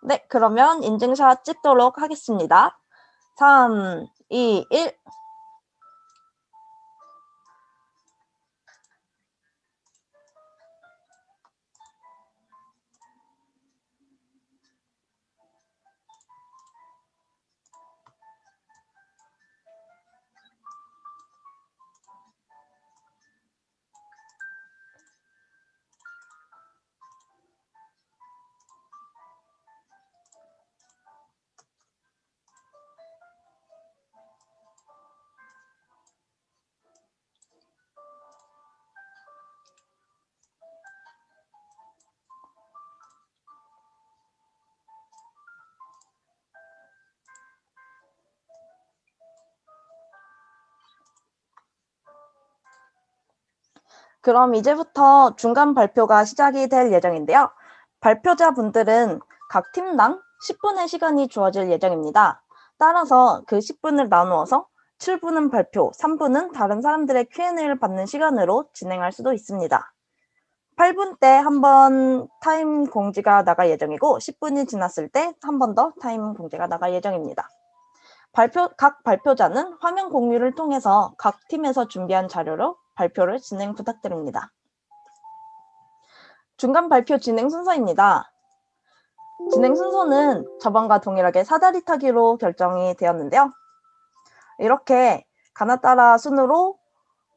네, 그러면 인증샷 찍도록 하겠습니다. 3, 2, 1. 그럼 이제부터 중간 발표가 시작이 될 예정인데요. 발표자분들은 각 팀당 10분의 시간이 주어질 예정입니다. 따라서 그 10분을 나누어서 7분은 발표, 3분은 다른 사람들의 Q&A를 받는 시간으로 진행할 수도 있습니다. 8분 때 한 번 타임 공지가 나갈 예정이고 10분이 지났을 때 한 번 더 타임 공지가 나갈 예정입니다. 각 발표자는 화면 공유를 통해서 각 팀에서 준비한 자료로 발표를 진행 부탁드립니다. 중간 발표 진행 순서입니다. 진행 순서는 저번과 동일하게 사다리 타기로 결정이 되었는데요. 이렇게 가나따라 순으로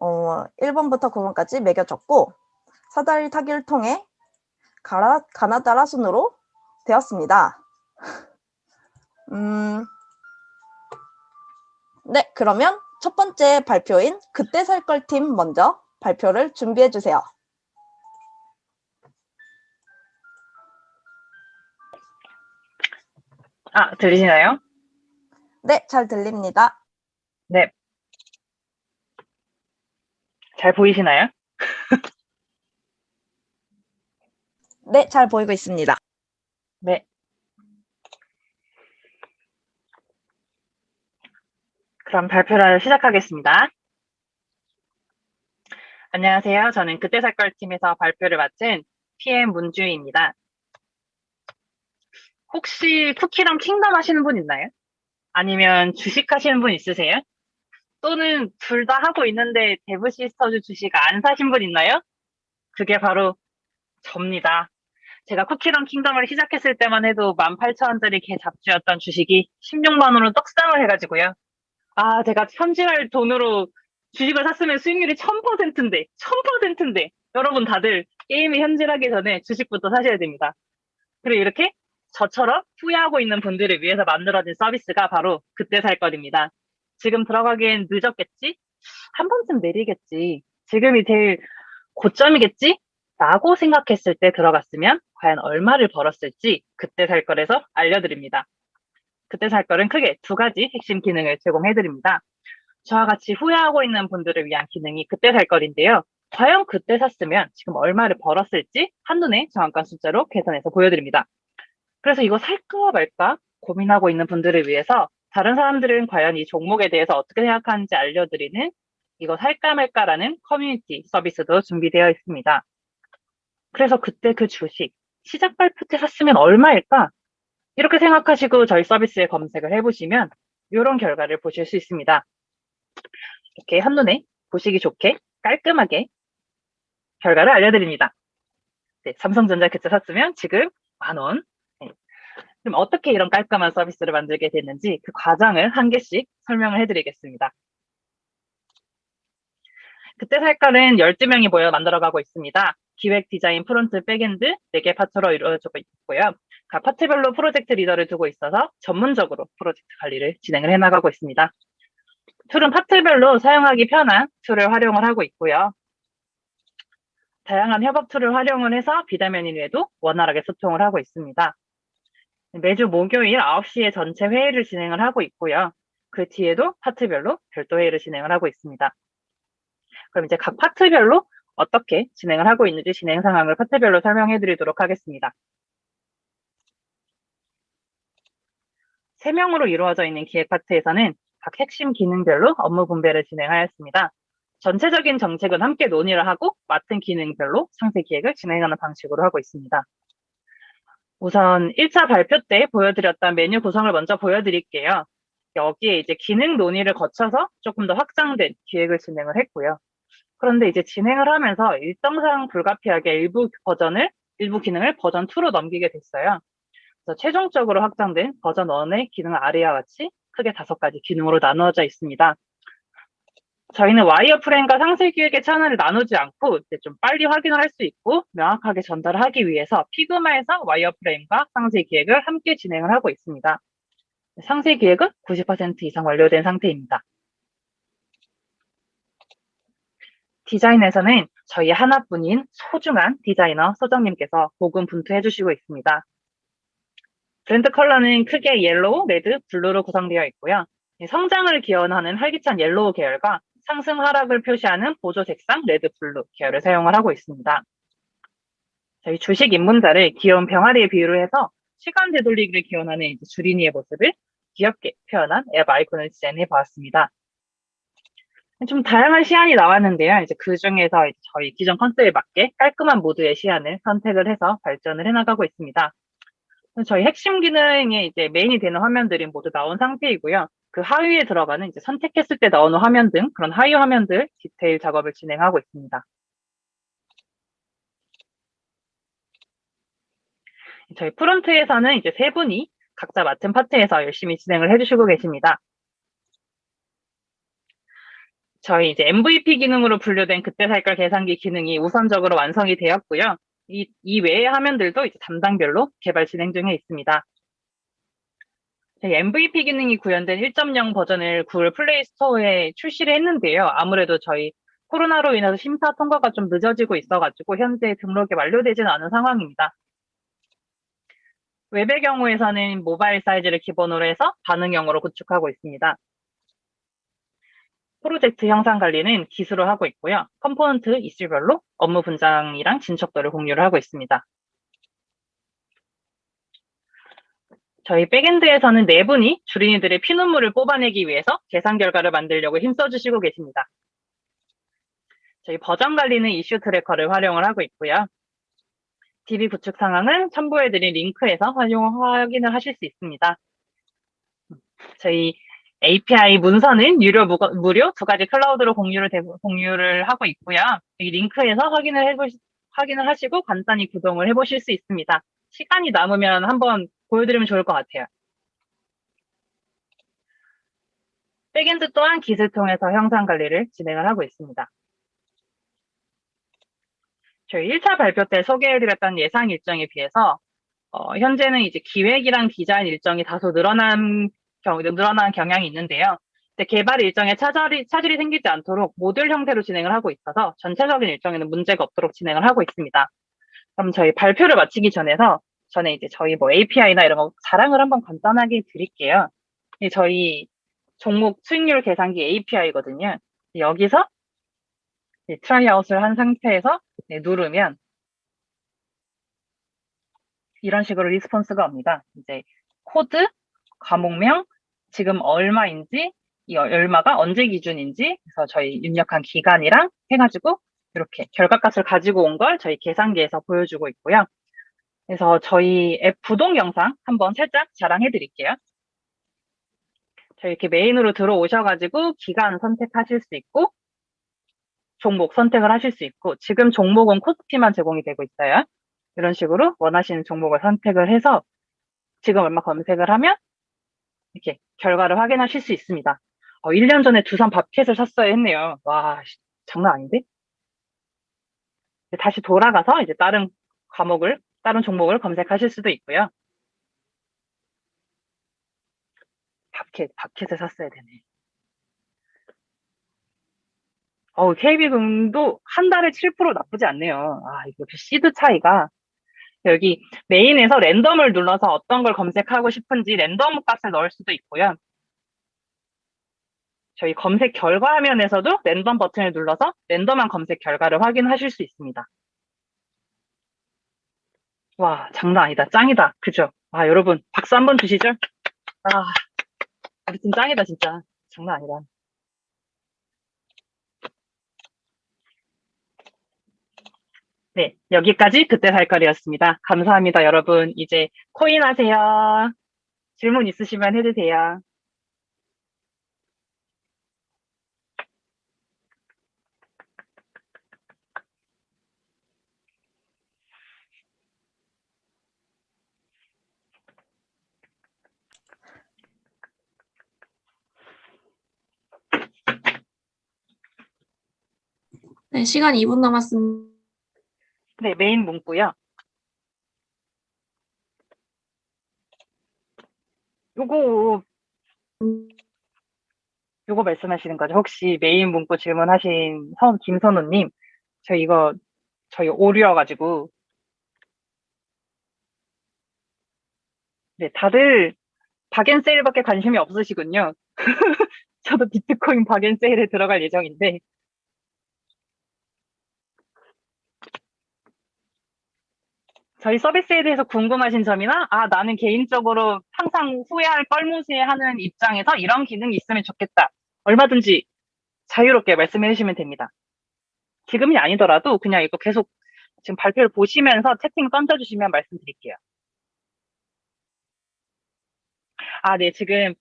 1번부터 9번까지 매겨졌고 사다리 타기를 통해 가나따라 순으로 되었습니다. 네, 그러면 첫 번째 발표인 그때 살 걸 팀 먼저 발표를 준비해 주세요. 들리시나요? 네, 잘 들립니다. 네. 잘 보이시나요? 네, 잘 보이고 있습니다. 네. 그럼 발표를 시작하겠습니다. 안녕하세요. 저는 그때 살 걸 팀에서 발표를 맡은 PM 문주희입니다. 혹시 쿠키랑 킹덤 하시는 분 있나요? 아니면 주식 하시는 분 있으세요? 또는 둘 다 하고 있는데 데브시스터즈 주식 안 사신 분 있나요? 그게 바로 접니다. 제가 쿠키랑 킹덤을 시작했을 때만 해도 18,000원짜리 개 잡주였던 주식이 16만 원으로 떡상을 해가지고요. 제가 현질할 돈으로 주식을 샀으면 수익률이 1000%인데, 여러분 다들 게임에 현질하기 전에 주식부터 사셔야 됩니다. 그리고 이렇게 저처럼 후회하고 있는 분들을 위해서 만들어진 서비스가 바로 그때 살 것입니다. 지금 들어가기엔 늦었겠지? 한 번쯤 내리겠지. 지금이 제일 고점이겠지? 라고 생각했을 때 들어갔으면 과연 얼마를 벌었을지 그때 살 거에서 알려드립니다. 그때 살 거는 크게 두 가지 핵심 기능을 제공해드립니다. 저와 같이 후회하고 있는 분들을 위한 기능이 그때 살 거인데요. 과연 그때 샀으면 지금 얼마를 벌었을지 한눈에 정확한 숫자로 계산해서 보여드립니다. 그래서 이거 살까 말까 고민하고 있는 분들을 위해서 다른 사람들은 과연 이 종목에 대해서 어떻게 생각하는지 알려드리는 이거 살까 말까라는 커뮤니티 서비스도 준비되어 있습니다. 그래서 그때 그 주식 시작 발표 때 샀으면 얼마일까? 이렇게 생각하시고 저희 서비스에 검색을 해보시면 이런 결과를 보실 수 있습니다. 이렇게 한눈에 보시기 좋게 깔끔하게 결과를 알려드립니다. 네, 삼성전자 그때 샀으면 지금 10,000원. 네. 그럼 어떻게 이런 깔끔한 서비스를 만들게 됐는지 그 과정을 한 개씩 설명을 해드리겠습니다. 그때 살 거는 12명이 모여 만들어가고 있습니다. 기획, 디자인, 프론트, 백엔드 4개 파트로 이루어지고 있고요. 각 파트별로 프로젝트 리더를 두고 있어서 전문적으로 프로젝트 관리를 진행을 해나가고 있습니다. 툴은 파트별로 사용하기 편한 툴을 활용을 하고 있고요. 다양한 협업 툴을 활용을 해서 비대면인 외에도 원활하게 소통을 하고 있습니다. 매주 목요일 9시에 전체 회의를 진행을 하고 있고요. 그 뒤에도 파트별로 별도 회의를 진행을 하고 있습니다. 그럼 이제 각 파트별로 어떻게 진행을 하고 있는지 진행 상황을 파트별로 설명해 드리도록 하겠습니다. 3명으로 이루어져 있는 기획 파트에서는 각 핵심 기능별로 업무 분배를 진행하였습니다. 전체적인 정책은 함께 논의를 하고 맡은 기능별로 상세 기획을 진행하는 방식으로 하고 있습니다. 우선 1차 발표 때 보여드렸던 메뉴 구성을 먼저 보여드릴게요. 여기에 이제 기능 논의를 거쳐서 조금 더 확장된 기획을 진행을 했고요. 그런데 이제 진행을 하면서 일정상 불가피하게 일부 기능을 버전 2로 넘기게 됐어요. 그래서 최종적으로 확장된 버전 1의 기능 아래와 같이 크게 5가지 기능으로 나누어져 있습니다. 저희는 와이어프레임과 상세 기획의 차원을 나누지 않고 이제 좀 빨리 확인을 할 수 있고 명확하게 전달을 하기 위해서 피그마에서 와이어프레임과 상세 기획을 함께 진행을 하고 있습니다. 상세 기획은 90% 이상 완료된 상태입니다. 디자인에서는 저희 하나뿐인 소중한 디자이너 소정님께서 고군분투해 주시고 있습니다. 브랜드 컬러는 크게 옐로우, 레드, 블루로 구성되어 있고요. 성장을 기원하는 활기찬 옐로우 계열과 상승 하락을 표시하는 보조 색상 레드, 블루 계열을 사용을 하고 있습니다. 저희 주식 입문자를 귀여운 병아리에 비유를 해서 시간 되돌리기를 기원하는 이제 주린이의 모습을 귀엽게 표현한 앱 아이콘을 디자인해 보았습니다. 좀 다양한 시안이 나왔는데요. 이제 그 중에서 저희 기존 컨셉에 맞게 깔끔한 모드의 시안을 선택을 해서 발전을 해나가고 있습니다. 저희 핵심 기능에 이제 메인이 되는 화면들이 모두 나온 상태이고요. 그 하위에 들어가는 이제 선택했을 때 나오는 화면 등 그런 하위 화면들 디테일 작업을 진행하고 있습니다. 저희 프론트에서는 이제 3분이 각자 맡은 파트에서 열심히 진행을 해주시고 계십니다. 저희 이제 MVP 기능으로 분류된 그때 살걸 계산기 기능이 우선적으로 완성이 되었고요. 이 외의 화면들도 이제 담당별로 개발 진행 중에 있습니다. 저희 MVP 기능이 구현된 1.0 버전을 구글 플레이 스토어에 출시를 했는데요. 아무래도 저희 코로나로 인해서 심사 통과가 좀 늦어지고 있어가지고 현재 등록이 완료되지는 않은 상황입니다. 웹의 경우에서는 모바일 사이즈를 기본으로 해서 반응형으로 구축하고 있습니다. 프로젝트 형상 관리는 기수로 하고 있고요. 컴포넌트 이슈별로 업무 분장이랑 진척도를 공유를 하고 있습니다. 저희 백엔드에서는 4분이 주린이들의 피눈물을 뽑아내기 위해서 계산 결과를 만들려고 힘써주시고 계십니다. 저희 버전 관리는 이슈 트래커를 활용을 하고 있고요. DB 구축 상황은 첨부해드린 링크에서 확인을 하실 수 있습니다. 저희 API 문서는 무료 2가지 클라우드로 공유를 하고 있고요. 이 링크에서 확인을 하시고 간단히 구동을 해보실 수 있습니다. 시간이 남으면 한번 보여드리면 좋을 것 같아요. 백엔드 또한 깃을 통해서 형상 관리를 진행을 하고 있습니다. 저희 1차 발표 때 소개해드렸던 예상 일정에 비해서 현재는 이제 기획이랑 디자인 일정이 다소 늘어난 경향이 있는데요. 개발 일정에 차질이 생기지 않도록 모듈 형태로 진행을 하고 있어서 전체적인 일정에는 문제가 없도록 진행을 하고 있습니다. 그럼 저희 발표를 마치기 전에 이제 저희 뭐 API나 이런 거 자랑을 한번 간단하게 드릴게요. 저희 종목 수익률 계산기 API거든요. 여기서 트라이아웃을 한 상태에서 누르면 이런 식으로 리스폰스가 옵니다. 이제 코드, 과목명, 지금 얼마인지, 이 얼마가 언제 기준인지, 그래서 저희 입력한 기간이랑 해가지고 이렇게 결과값을 가지고 온 걸 저희 계산기에서 보여주고 있고요. 그래서 저희 앱 구동 영상 한번 살짝 자랑해 드릴게요. 저희 이렇게 메인으로 들어오셔가지고 기간 선택하실 수 있고, 종목 선택을 하실 수 있고, 지금 종목은 코스피만 제공이 되고 있어요. 이런 식으로 원하시는 종목을 선택을 해서 지금 얼마 검색을 하면 이렇게 결과를 확인하실 수 있습니다. 1년 전에 두산 밥켓을 샀어야 했네요. 와, 장난 아닌데? 다시 돌아가서 이제 다른 종목을 검색하실 수도 있고요. 밥켓을 샀어야 되네. KB금도 한 달에 7% 나쁘지 않네요. 이거 시드 차이가. 여기 메인에서 랜덤을 눌러서 어떤 걸 검색하고 싶은지 랜덤 값을 넣을 수도 있고요. 저희 검색 결과 화면에서도 랜덤 버튼을 눌러서 랜덤한 검색 결과를 확인하실 수 있습니다. 와, 장난 아니다. 짱이다. 그죠? 여러분, 박수 한번 주시죠. 우리 팀 짱이다, 진짜. 장난 아니다. 네, 여기까지 그때 살 거리였습니다. 감사합니다, 여러분. 이제 코인 하세요. 질문 있으시면 해주세요. 네, 시간 2분 남았습니다. 네, 메인 문구요. 요거 말씀하시는 거죠? 혹시 메인 문구 질문하신 김선우님, 저희 오류여가지고. 네, 다들 박앤세일밖에 관심이 없으시군요. 저도 비트코인 박앤세일에 들어갈 예정인데, 저희 서비스에 대해서 궁금하신 점이나, 나는 개인적으로 항상 후회할 껄무새하는 입장에서 이런 기능이 있으면 좋겠다. 얼마든지 자유롭게 말씀해 주시면 됩니다. 지금이 아니더라도 그냥 이거 계속 지금 발표를 보시면서 채팅 던져주시면 말씀드릴게요. 네, 지금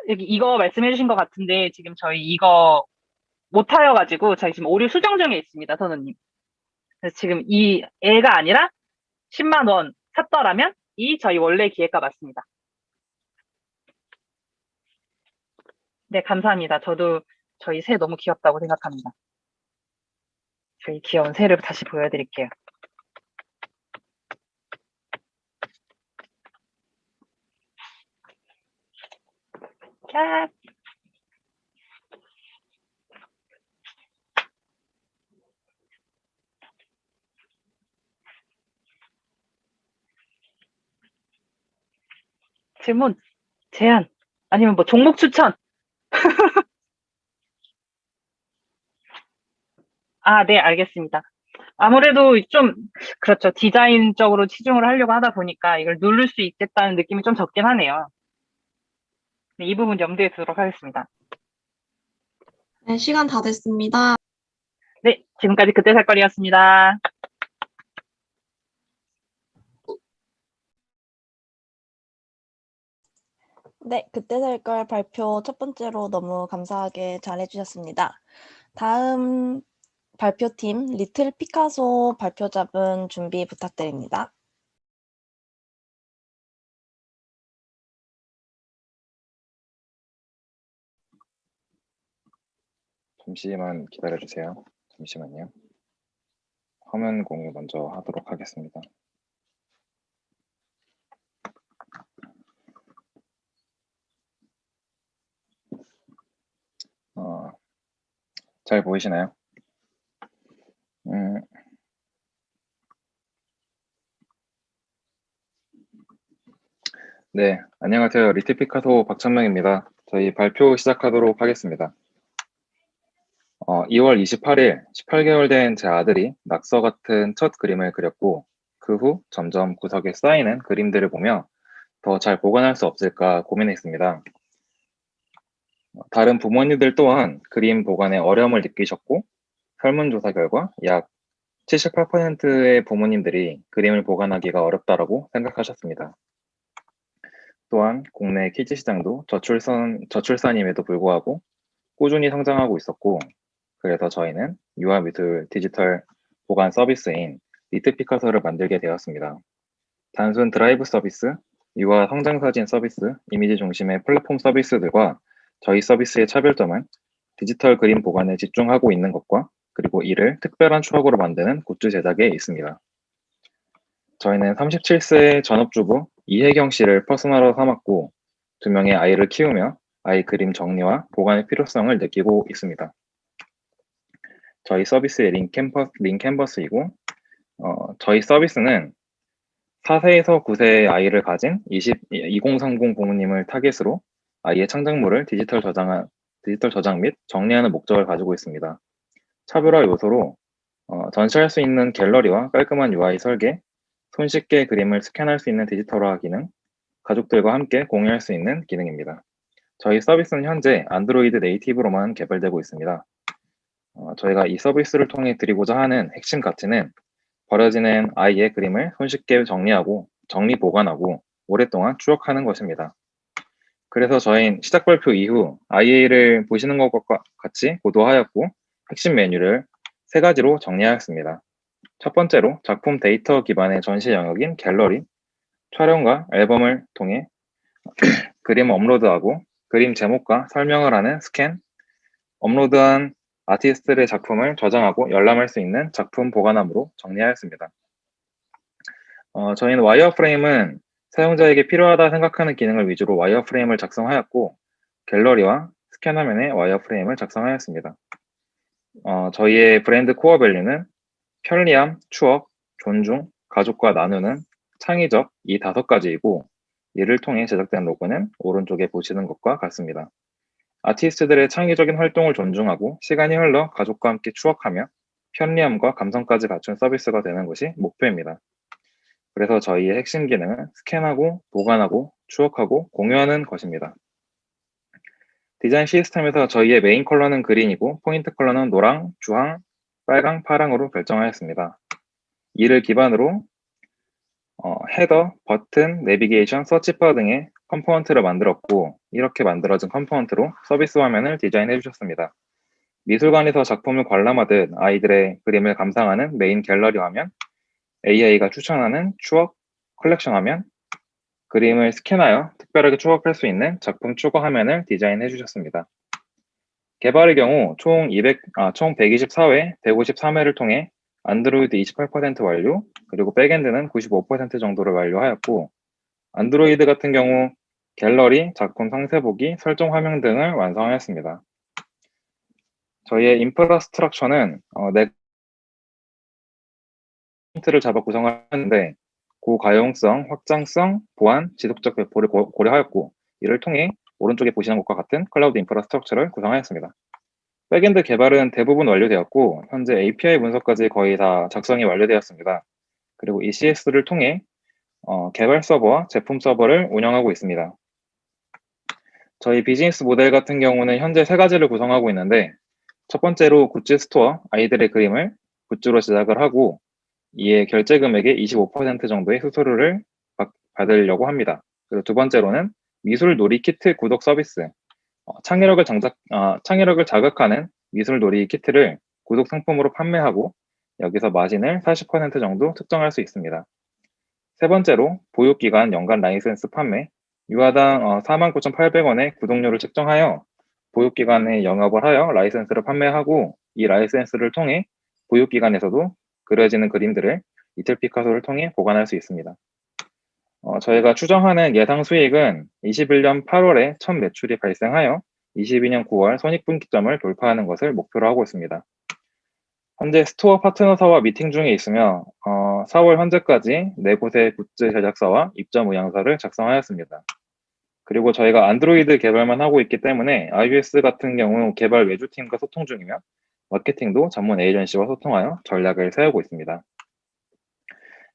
여기 이거 말씀해 주신 것 같은데 지금 저희 이거 못 하여가지고 저희 지금 오류 수정 중에 있습니다, 선우님. 그래서 지금 이 애가 아니라 10만 원 샀더라면 이 저희 원래 기획가 맞습니다. 네, 감사합니다. 저도 저희 새 너무 귀엽다고 생각합니다. 저희 귀여운 새를 다시 보여드릴게요. 캬. 질문, 제안, 아니면 뭐 종목 추천. 네, 알겠습니다. 아무래도 좀, 그렇죠. 디자인적으로 치중을 하려고 하다 보니까 이걸 누를 수 있겠다는 느낌이 좀 적긴 하네요. 네, 이 부분 염두에 두도록 하겠습니다. 네, 시간 다 됐습니다. 네, 지금까지 그때 살 거리였습니다. 네, 그때 살 걸 발표 첫 번째로 너무 감사하게 잘 해주셨습니다. 다음 발표팀 리틀 피카소 발표자분 준비 부탁드립니다. 잠시만 기다려주세요. 잠시만요. 화면 공유 먼저 하도록 하겠습니다. 잘 보이시나요? 네, 안녕하세요. 리틀 피카소 박찬명입니다. 저희 발표 시작하도록 하겠습니다. 2월 28일 18개월 된 제 아들이 낙서 같은 첫 그림을 그렸고 그 후 점점 구석에 쌓이는 그림들을 보며 더 잘 보관할 수 없을까 고민했습니다. 다른 부모님들 또한 그림 보관에 어려움을 느끼셨고 설문조사 결과 약 78%의 부모님들이 그림을 보관하기가 어렵다고 생각하셨습니다. 또한 국내 키즈 시장도 저출산임에도 불구하고 꾸준히 성장하고 있었고 그래서 저희는 유아미술 디지털 보관 서비스인 리트 피카소를 만들게 되었습니다. 단순 드라이브 서비스, 유아 성장사진 서비스, 이미지 중심의 플랫폼 서비스들과 저희 서비스의 차별점은 디지털 그림 보관에 집중하고 있는 것과 그리고 이를 특별한 추억으로 만드는 굿즈 제작에 있습니다. 저희는 37세 전업주부 이혜경 씨를 퍼스널로 삼았고 2명의 아이를 키우며 아이 그림 정리와 보관의 필요성을 느끼고 있습니다. 저희 서비스의 링캔버스이고 저희 서비스는 4세에서 9세의 아이를 가진 2030 부모님을 타겟으로 아이의 창작물을 디지털 저장 및 정리하는 목적을 가지고 있습니다. 차별화 요소로 전시할 수 있는 갤러리와 깔끔한 UI 설계, 손쉽게 그림을 스캔할 수 있는 디지털화 기능, 가족들과 함께 공유할 수 있는 기능입니다. 저희 서비스는 현재 안드로이드 네이티브로만 개발되고 있습니다. 저희가 이 서비스를 통해 드리고자 하는 핵심 가치는 버려지는 아이의 그림을 손쉽게 정리 보관하고 오랫동안 추억하는 것입니다. 그래서 저희는 시작 발표 이후 IA를 보시는 것과 같이 고도하였고 핵심 메뉴를 3가지로 정리하였습니다. 첫 번째로 작품 데이터 기반의 전시 영역인 갤러리, 촬영과 앨범을 통해 그림 업로드하고 그림 제목과 설명을 하는 스캔, 업로드한 아티스트의 작품을 저장하고 열람할 수 있는 작품 보관함으로 정리하였습니다. 저희는 와이어프레임은 사용자에게 필요하다 생각하는 기능을 위주로 와이어프레임을 작성하였고 갤러리와 스캔 화면에 와이어프레임을 작성하였습니다. 저희의 브랜드 코어 밸류는 편리함, 추억, 존중, 가족과 나누는, 창의적 이 5가지이고 이를 통해 제작된 로고는 오른쪽에 보시는 것과 같습니다. 아티스트들의 창의적인 활동을 존중하고 시간이 흘러 가족과 함께 추억하며 편리함과 감성까지 갖춘 서비스가 되는 것이 목표입니다. 그래서 저희의 핵심 기능은 스캔하고 보관하고 추억하고 공유하는 것입니다. 디자인 시스템에서 저희의 메인 컬러는 그린이고 포인트 컬러는 노랑, 주황, 빨강, 파랑으로 결정하였습니다. 이를 기반으로 헤더, 버튼, 내비게이션, 서치바 등의 컴포넌트를 만들었고 이렇게 만들어진 컴포넌트로 서비스 화면을 디자인해 주셨습니다. 미술관에서 작품을 관람하듯 아이들의 그림을 감상하는 메인 갤러리 화면, AI가 추천하는 추억 컬렉션 화면, 그림을 스캔하여 특별하게 추억할 수 있는 작품 추가 화면을 디자인해 주셨습니다. 개발의 경우 총 124회, 153회를 통해 안드로이드 28% 완료, 그리고 백엔드는 95% 정도를 완료하였고 안드로이드 같은 경우 갤러리, 작품 상세 보기, 설정 화면 등을 완성하였습니다. 저희의 인프라스트럭처는 포인트를 잡아 구성하는데 고가용성, 확장성, 보안, 지속적 배포를 고려하였고 이를 통해 오른쪽에 보시는 것과 같은 클라우드 인프라스트럭처를 구성하였습니다. 백엔드 개발은 대부분 완료되었고 현재 API 분석까지 거의 다 작성이 완료되었습니다. 그리고 ECS를 통해 개발 서버와 제품 서버를 운영하고 있습니다. 저희 비즈니스 모델 같은 경우는 현재 3가지를 구성하고 있는데 첫 번째로 굿즈 스토어, 아이들의 그림을 굿즈로 제작을 하고 이에 결제 금액의 25% 정도의 수수료를 받으려고 합니다. 그리고 두 번째로는 미술 놀이 키트 구독 서비스, 창의력을 자극하는 미술 놀이 키트를 구독 상품으로 판매하고 여기서 마진을 40% 정도 특정할 수 있습니다. 세 번째로 보유기간 연간 라이센스 판매, 유아당 49,800원의 구독료를 책정하여 보유기간에 영업을 하여 라이센스를 판매하고 이 라이센스를 통해 보유기간에서도 그려지는 그림들을 이틀 피카소를 통해 보관할 수 있습니다. 저희가 추정하는 예상 수익은 21년 8월에 첫 매출이 발생하여 22년 9월 손익분기점을 돌파하는 것을 목표로 하고 있습니다. 현재 스토어 파트너사와 미팅 중에 있으며 4월 현재까지 4곳의 굿즈 제작사와 입점 의향서를 작성하였습니다. 그리고 저희가 안드로이드 개발만 하고 있기 때문에 iOS 같은 경우 개발 외주팀과 소통 중이며 마케팅도 전문 에이전시와 소통하여 전략을 세우고 있습니다.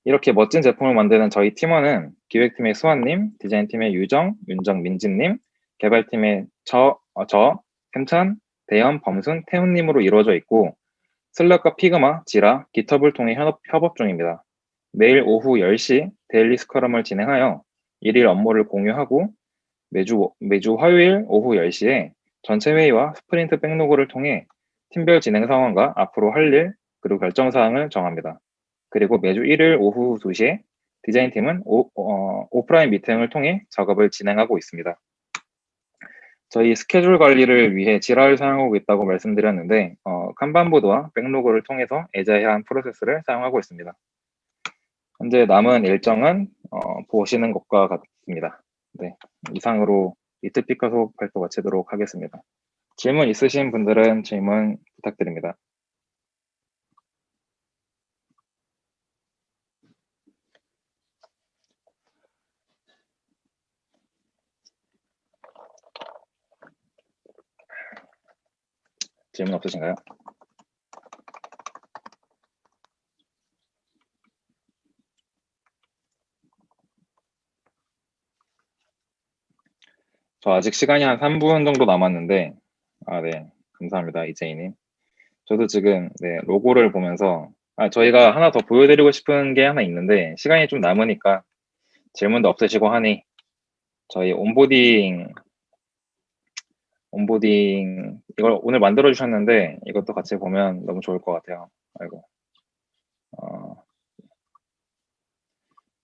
이렇게 멋진 제품을 만드는 저희 팀원은 기획팀의 수환님, 디자인팀의 윤정, 민진님, 개발팀의 햄찬, 대현, 범순, 태훈님으로 이루어져 있고 슬랙과 피그마, 지라, 깃허브를 통해 협업 중입니다. 매일 오후 10시 데일리 스크럼을 진행하여 일일 업무를 공유하고 매주 화요일 오후 10시에 전체 회의와 스프린트 백로그를 통해 팀별 진행 상황과 앞으로 할 일, 그리고 결정 사항을 정합니다. 그리고 매주 일요일 오후 2시에 디자인팀은 오프라인 미팅을 통해 작업을 진행하고 있습니다. 저희 스케줄 관리를 위해 지라를 사용하고 있다고 말씀드렸는데 칸반보드와 백로그를 통해서 애자이한 프로세스를 사용하고 있습니다. 현재 남은 일정은 보시는 것과 같습니다. 네, 이상으로 리틀 피카소 발표 마치도록 하겠습니다. 질문 있으신 분들은 질문 부탁드립니다. 질문 없으신가요? 저 아직 시간이 한 3분 정도 남았는데 네, 감사합니다, 이재희님. 저도 지금 네, 로고를 보면서 저희가 하나 더 보여드리고 싶은 게 하나 있는데 시간이 좀 남으니까 질문도 없으시고 하니 저희 온보딩 이걸 오늘 만들어 주셨는데 이것도 같이 보면 너무 좋을 것 같아요. 아이고.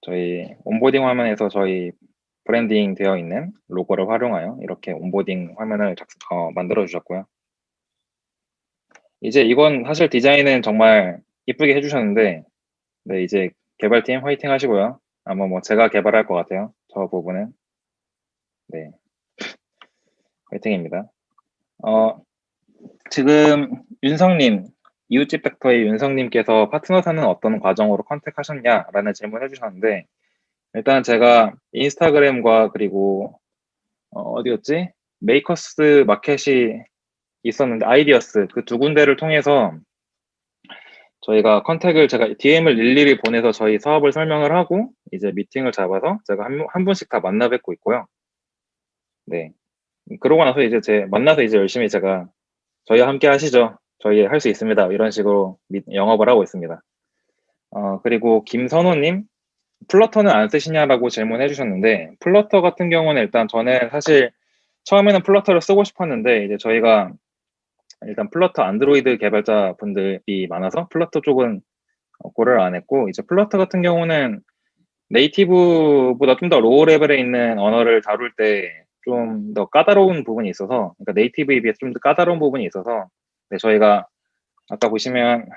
저희 온보딩 화면에서 저희 브랜딩 되어 있는 로고를 활용하여 이렇게 온보딩 화면을 만들어 주셨고요. 이제 이건 사실 디자인은 정말 이쁘게 해주셨는데 네, 이제 개발팀 화이팅 하시고요. 아마 뭐 제가 개발할 것 같아요. 저 부분은. 네, 화이팅입니다. 지금 윤성님, 이웃집 벡터의 윤성님께서 파트너사는 어떤 과정으로 컨택하셨냐라는 질문 해주셨는데 일단 제가 인스타그램과 그리고 어디였지? 메이커스 마켓이 있었는데 아이디어스 그 두 군데를 통해서 저희가 컨택을 제가 DM을 일일이 보내서 저희 사업을 설명을 하고 이제 미팅을 잡아서 제가 한 분씩 다 만나 뵙고 있고요. 네. 그러고 나서 이제 만나서 이제 열심히 제가 저희와 함께 하시죠. 저희 할 수 있습니다. 이런 식으로 영업을 하고 있습니다. 그리고 김선호님, 플러터는 안 쓰시냐라고 질문해 주셨는데 플러터 같은 경우는 일단 저는 사실 처음에는 플러터를 쓰고 싶었는데 이제 저희가 일단 플러터 안드로이드 개발자 분들이 많아서 플러터 쪽은 고려를 안 했고 이제 플러터 같은 경우는 네이티브보다 좀 더 로우 레벨에 있는 언어를 다룰 때 좀 더 까다로운 부분이 있어서 그러니까 네이티브에 비해 좀 더 까다로운 부분이 있어서 네, 저희가 아까 보시면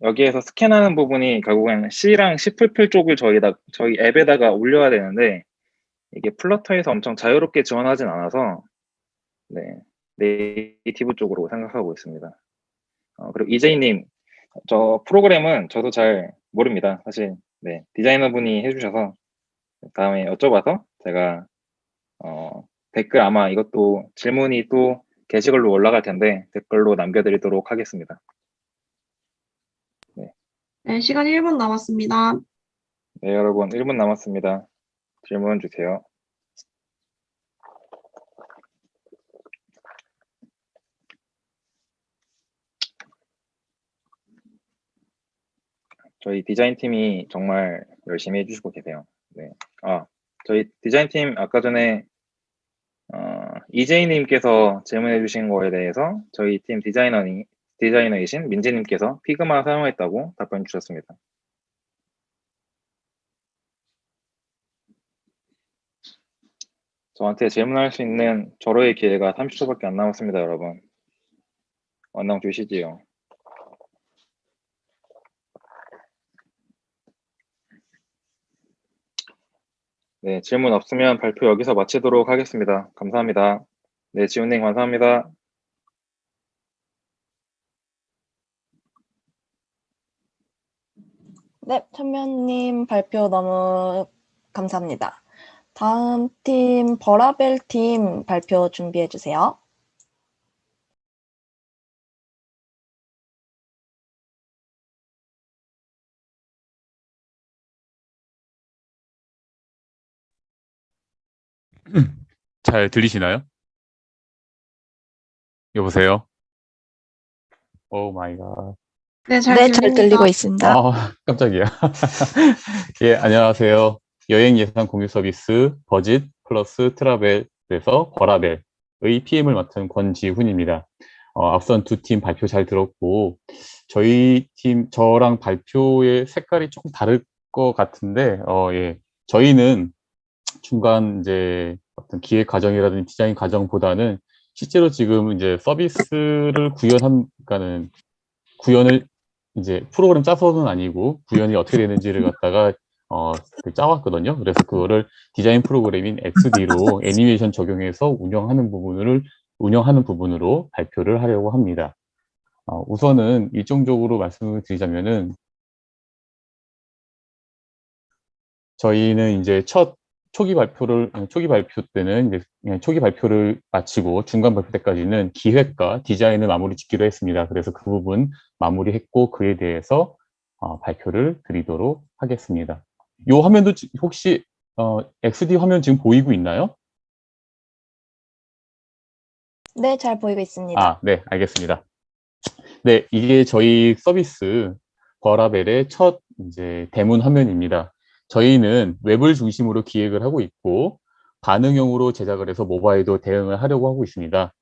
여기에서 스캔하는 부분이 결국엔 C랑 C++ 쪽을 저희 앱에다가 올려야 되는데 이게 플러터에서 엄청 자유롭게 지원하진 않아서 네, 네이티브 쪽으로 생각하고 있습니다. 그리고 이제이님, 저 프로그램은 저도 잘 모릅니다. 사실 네, 디자이너분이 해주셔서 다음에 여쭤봐서 제가 댓글 아마 이것도 질문이 또 게시글로 올라갈 텐데 댓글로 남겨드리도록 하겠습니다. 네, 시간 1분 남았습니다. 네, 여러분 1분 남았습니다. 질문 주세요. 저희 디자인팀이 정말 열심히 해주시고 계세요. 네. 저희 디자인팀 아까 전에 이재희님께서 질문해 주신 거에 대해서 저희 팀 디자이너이신 민지님께서 피그마 사용했다고 답변 주셨습니다. 저한테 질문할 수 있는 절호의 기회가 30초밖에 안 남았습니다, 여러분. 완당 주시지요. 네, 질문 없으면 발표 여기서 마치도록 하겠습니다. 감사합니다. 네, 지훈님 감사합니다. 네, 천면님 발표 너무 감사합니다. 다음 팀 버라벨 팀 발표 준비해 주세요. 잘 들리시나요? 여보세요? 오 마이 갓. 네, 잘 네, 잘 들립니다. 들리고 있습니다. 깜짝이야. 예, 안녕하세요. 여행 예산 공유 서비스 버짓 플러스 트라벨에서 버라벨의 PM을 맡은 권지훈입니다. 앞선 두 팀 발표 잘 들었고, 저희 팀, 저랑 발표의 색깔이 조금 다를 것 같은데, 예. 저희는 중간 이제 어떤 기획 과정이라든지 디자인 과정보다는 실제로 지금 이제 서비스를 그러니까는 구현을 이제 프로그램 짜서는 아니고 구현이 어떻게 되는지를 갖다가 짜왔거든요. 그래서 그거를 디자인 프로그램인 XD로 애니메이션 적용해서 운영하는 부분으로 발표를 하려고 합니다. 우선은 일정적으로 말씀을 드리자면은 저희는 이제 초기 발표 때는 이제 그냥 초기 발표를 마치고 중간 발표 때까지는 기획과 디자인을 마무리 짓기로 했습니다. 그래서 그 부분 마무리했고 그에 대해서 발표를 드리도록 하겠습니다. 이 화면도 혹시 XD 화면 지금 보이고 있나요? 네, 잘 보이고 있습니다. 아, 네, 알겠습니다. 네, 이게 저희 서비스 버라벨의 첫 이제 데몬 화면입니다. 저희는 웹을 중심으로 기획을 하고 있고 반응형으로 제작을 해서 모바일도 대응을 하려고 하고 있습니다.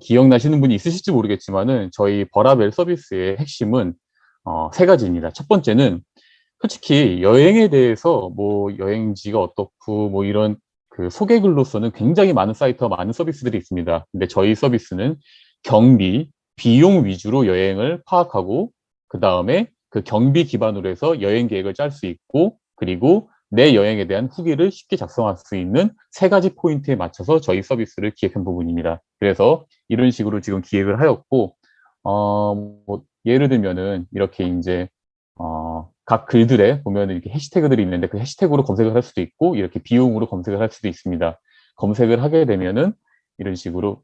기억나시는 분이 있으실지 모르겠지만은 저희 버라벨 서비스의 핵심은 세 가지입니다. 첫 번째는 솔직히 여행에 대해서 뭐 여행지가 어떻고 뭐 이런 그 소개글로서는 굉장히 많은 사이트와 많은 서비스들이 있습니다. 근데 저희 서비스는 경비, 비용 위주로 여행을 파악하고 그 다음에 그 경비 기반으로 해서 여행 계획을 짤 수 있고 그리고 내 여행에 대한 후기를 쉽게 작성할 수 있는 세 가지 포인트에 맞춰서 저희 서비스를 기획한 부분입니다. 그래서 이런 식으로 지금 기획을 하였고 뭐 예를 들면은 이렇게 이제 각 글들에 보면 이렇게 해시태그들이 있는데 그 해시태그로 검색을 할 수도 있고 이렇게 비용으로 검색을 할 수도 있습니다. 검색을 하게 되면은 이런 식으로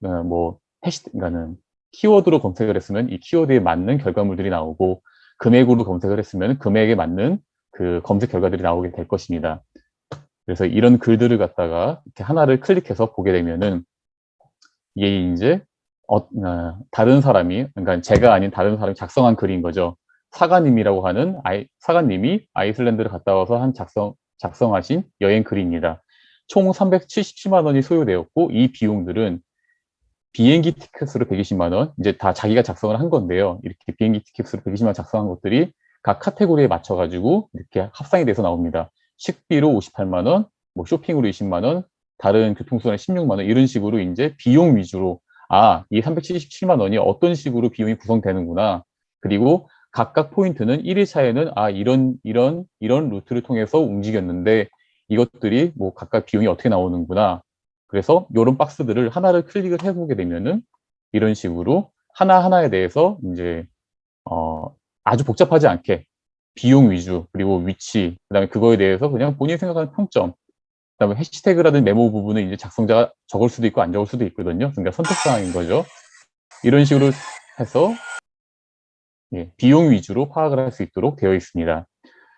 뭐 그러니까는 키워드로 검색을 했으면 이 키워드에 맞는 결과물들이 나오고 금액으로 검색을 했으면 금액에 맞는 그 검색 결과들이 나오게 될 것입니다. 그래서 이런 글들을 갖다가 이렇게 하나를 클릭해서 보게 되면은 이게 이제 다른 사람이 그러니까 제가 아닌 다른 사람이 작성한 글인 거죠. 사가님이라고 하는 사가님이 아이슬란드를 갔다 와서 작성하신 여행 글입니다. 총 377만 원이 소요되었고 이 비용들은 비행기 티켓으로 120만 원, 이제 다 자기가 작성을 한 건데요. 이렇게 비행기 티켓으로 120만 원 작성한 것들이 각 카테고리에 맞춰가지고 이렇게 합산이 돼서 나옵니다. 식비로 58만 원, 뭐 쇼핑으로 20만 원, 다른 교통수단에 16만 원, 이런 식으로 이제 비용 위주로, 이 377만 원이 어떤 식으로 비용이 구성되는구나. 그리고 각각 포인트는 1일차에는 이런 루트를 통해서 움직였는데 이것들이 뭐 각각 비용이 어떻게 나오는구나. 그래서 이런 박스들을 하나를 클릭을 해보게 되면은 이런 식으로 하나하나에 대해서 이제 아주 복잡하지 않게 비용 위주 그리고 위치 그다음에 그거에 대해서 그냥 본인이 생각하는 평점 그다음에 해시태그라든 메모 부분은 이제 작성자가 적을 수도 있고 안 적을 수도 있거든요. 그러니까 선택사항인 거죠. 이런 식으로 해서 비용 위주로 파악을 할 수 있도록 되어 있습니다.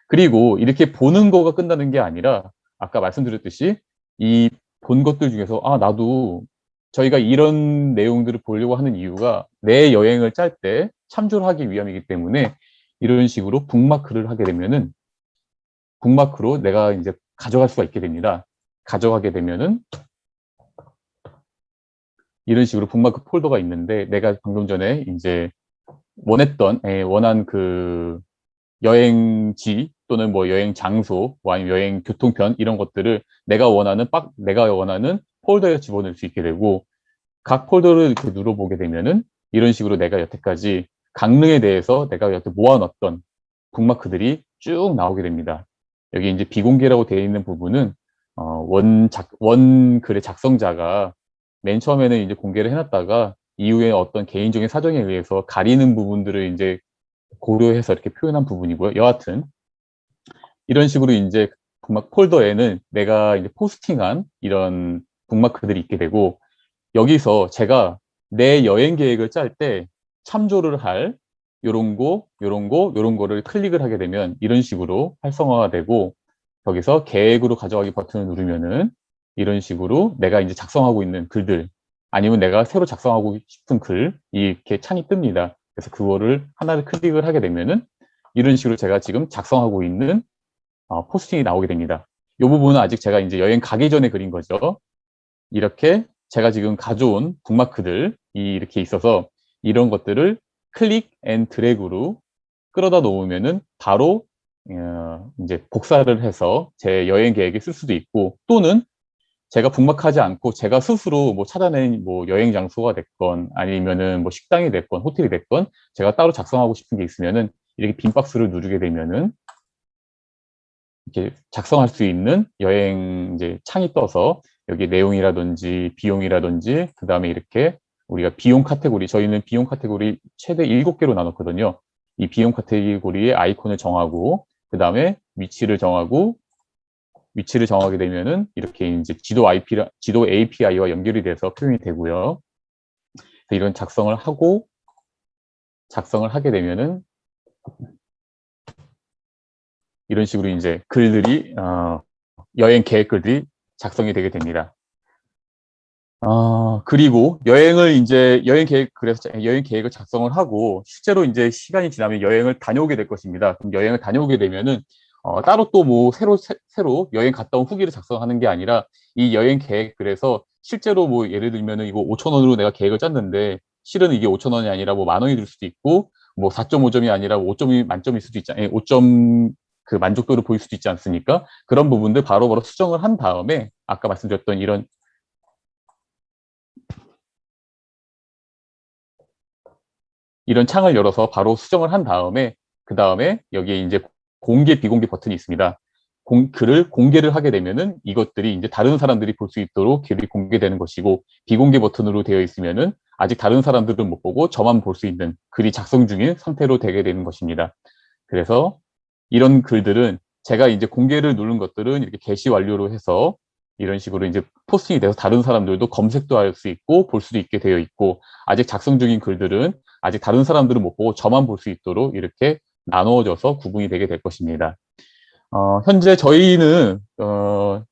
그리고 이렇게 보는 거가 끝나는 게 아니라 아까 말씀드렸듯이 이 본 것들 중에서 나도 저희가 이런 내용들을 보려고 하는 이유가 내 여행을 짤 때 참조를 하기 위함이기 때문에 이런 식으로 북마크를 하게 되면은 북마크로 내가 이제 가져갈 수가 있게 됩니다. 가져가게 되면은 이런 식으로 북마크 폴더가 있는데 내가 방금 전에 이제 원한 그 여행지 또는 뭐 여행 장소, 뭐 아니면 여행 교통편 이런 것들을 내가 원하는 폴더에 집어넣을 수 있게 되고 각 폴더를 이렇게 눌러보게 되면은 이런 식으로 내가 여태까지 강릉에 대해서 내가 여태 모아놨던 북마크들이 쭉 나오게 됩니다. 여기 이제 비공개라고 되어 있는 부분은 원 글의 작성자가 맨 처음에는 이제 공개를 해놨다가 이후에 어떤 개인적인 사정에 의해서 가리는 부분들을 이제 고려해서 이렇게 표현한 부분이고요. 여하튼 이런 식으로 이제 북마크 폴더에는 내가 이제 포스팅한 이런 북마크들이 있게 되고 여기서 제가 내 여행 계획을 짤 때 참조를 할 요런 거를 클릭을 하게 되면 이런 식으로 활성화가 되고 여기서 계획으로 가져가기 버튼을 누르면은 이런 식으로 내가 이제 작성하고 있는 글들 아니면 내가 새로 작성하고 싶은 글 이렇게 창이 뜹니다. 그래서 그거를 하나를 클릭을 하게 되면은 이런 식으로 제가 지금 작성하고 있는 포스팅이 나오게 됩니다. 이 부분은 아직 제가 이제 여행 가기 전에 그린 거죠. 이렇게 제가 지금 가져온 북마크들이 이렇게 있어서 이런 것들을 클릭 앤 드래그로 끌어다 놓으면은 바로 이제 복사를 해서 제 여행 계획에 쓸 수도 있고 또는 제가 북마크하지 않고 제가 스스로 뭐 찾아낸 뭐 여행 장소가 됐건 아니면은 뭐 식당이 됐건 호텔이 됐건 제가 따로 작성하고 싶은 게 있으면은 이렇게 빈 박스를 누르게 되면은 이렇게 작성할 수 있는 여행 이제 창이 떠서 여기 내용이라든지 비용이라든지 그 다음에 이렇게 우리가 비용 카테고리 저희는 비용 카테고리 최대 7개로 나눴거든요. 이 비용 카테고리의 아이콘을 정하고 그 다음에 위치를 정하게 되면은 이렇게 이제 지도 API와 연결이 돼서 표현이 되고요. 이런 작성을 하게 되면은 이런 식으로 이제 글들이 여행 계획 글들이 작성이 되게 됩니다. 그리고 여행을 이제 그래서 여행 계획을 작성을 하고 실제로 이제 시간이 지나면 여행을 다녀오게 될 것입니다. 그럼 여행을 다녀오게 되면은 따로 또 뭐 새로 여행 갔다 온 후기를 작성하는 게 아니라 이 여행 계획 그래서 실제로 뭐 예를 들면은 이거 5천 원으로 내가 계획을 짰는데 실은 이게 5천 원이 아니라 뭐 만 원이 될 수도 있고 뭐 4.5점이 아니라 5점이 만점일 수도 있잖아요. 5점 그 만족도를 보일 수도 있지 않습니까? 그런 부분들 바로바로 수정을 한 다음에 아까 말씀드렸던 이런 창을 열어서 바로 수정을 한 다음에 그 다음에 여기에 이제 공개 비공개 버튼이 있습니다. 글을 공개를 하게 되면은 이것들이 이제 다른 사람들이 볼 수 있도록 글이 공개되는 것이고 비공개 버튼으로 되어 있으면은 아직 다른 사람들은 못 보고 저만 볼 수 있는 글이 작성 중인 상태로 되게 되는 것입니다. 그래서 이런 글들은 제가 이제 공개를 누른 것들은 이렇게 게시 완료로 해서 이런 식으로 이제 포스팅이 돼서 다른 사람들도 검색도 할 수 있고 볼 수도 있게 되어 있고 아직 작성 중인 글들은 아직 다른 사람들은 못 보고 저만 볼 수 있도록 이렇게 나누어져서 구분이 되게 될 것입니다. 현재 저희는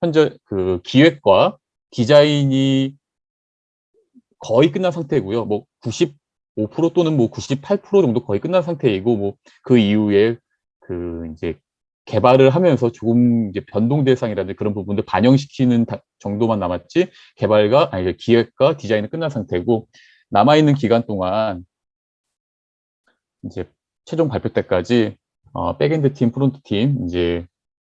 현재 그 기획과 디자인이 거의 끝난 상태고요. 뭐 95% 또는 뭐 98% 정도 거의 끝난 상태이고 뭐 그 이후에 그 이제 개발을 하면서 조금 이제 변동 대상이라든지 그런 부분들 반영시키는 정도만 남았지 기획과 디자인은 끝난 상태고 남아 있는 기간 동안 이제 최종 발표 때까지 백엔드 팀, 프론트 팀 이제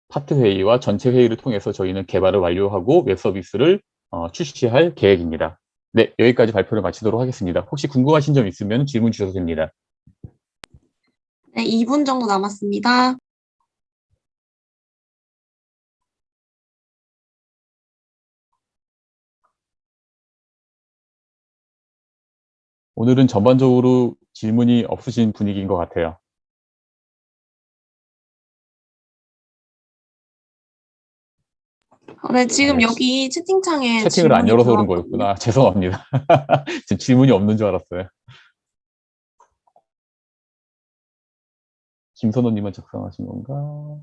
파트 회의와 전체 회의를 통해서 저희는 개발을 완료하고 웹 서비스를 출시할 계획입니다. 네, 여기까지 발표를 마치도록 하겠습니다. 혹시 궁금하신 점 있으면 질문 주셔도 됩니다. 네, 2분 정도 남았습니다. 오늘은 전반적으로 질문이 없으신 분위기인 것 같아요. 네, 지금 네, 여기 채팅창에 채팅을 안 질문이 열어서 그런 들어왔거든요. 거였구나. 죄송합니다. 지금 질문이 없는 줄 알았어요. 김선호님은 작성하신 건가?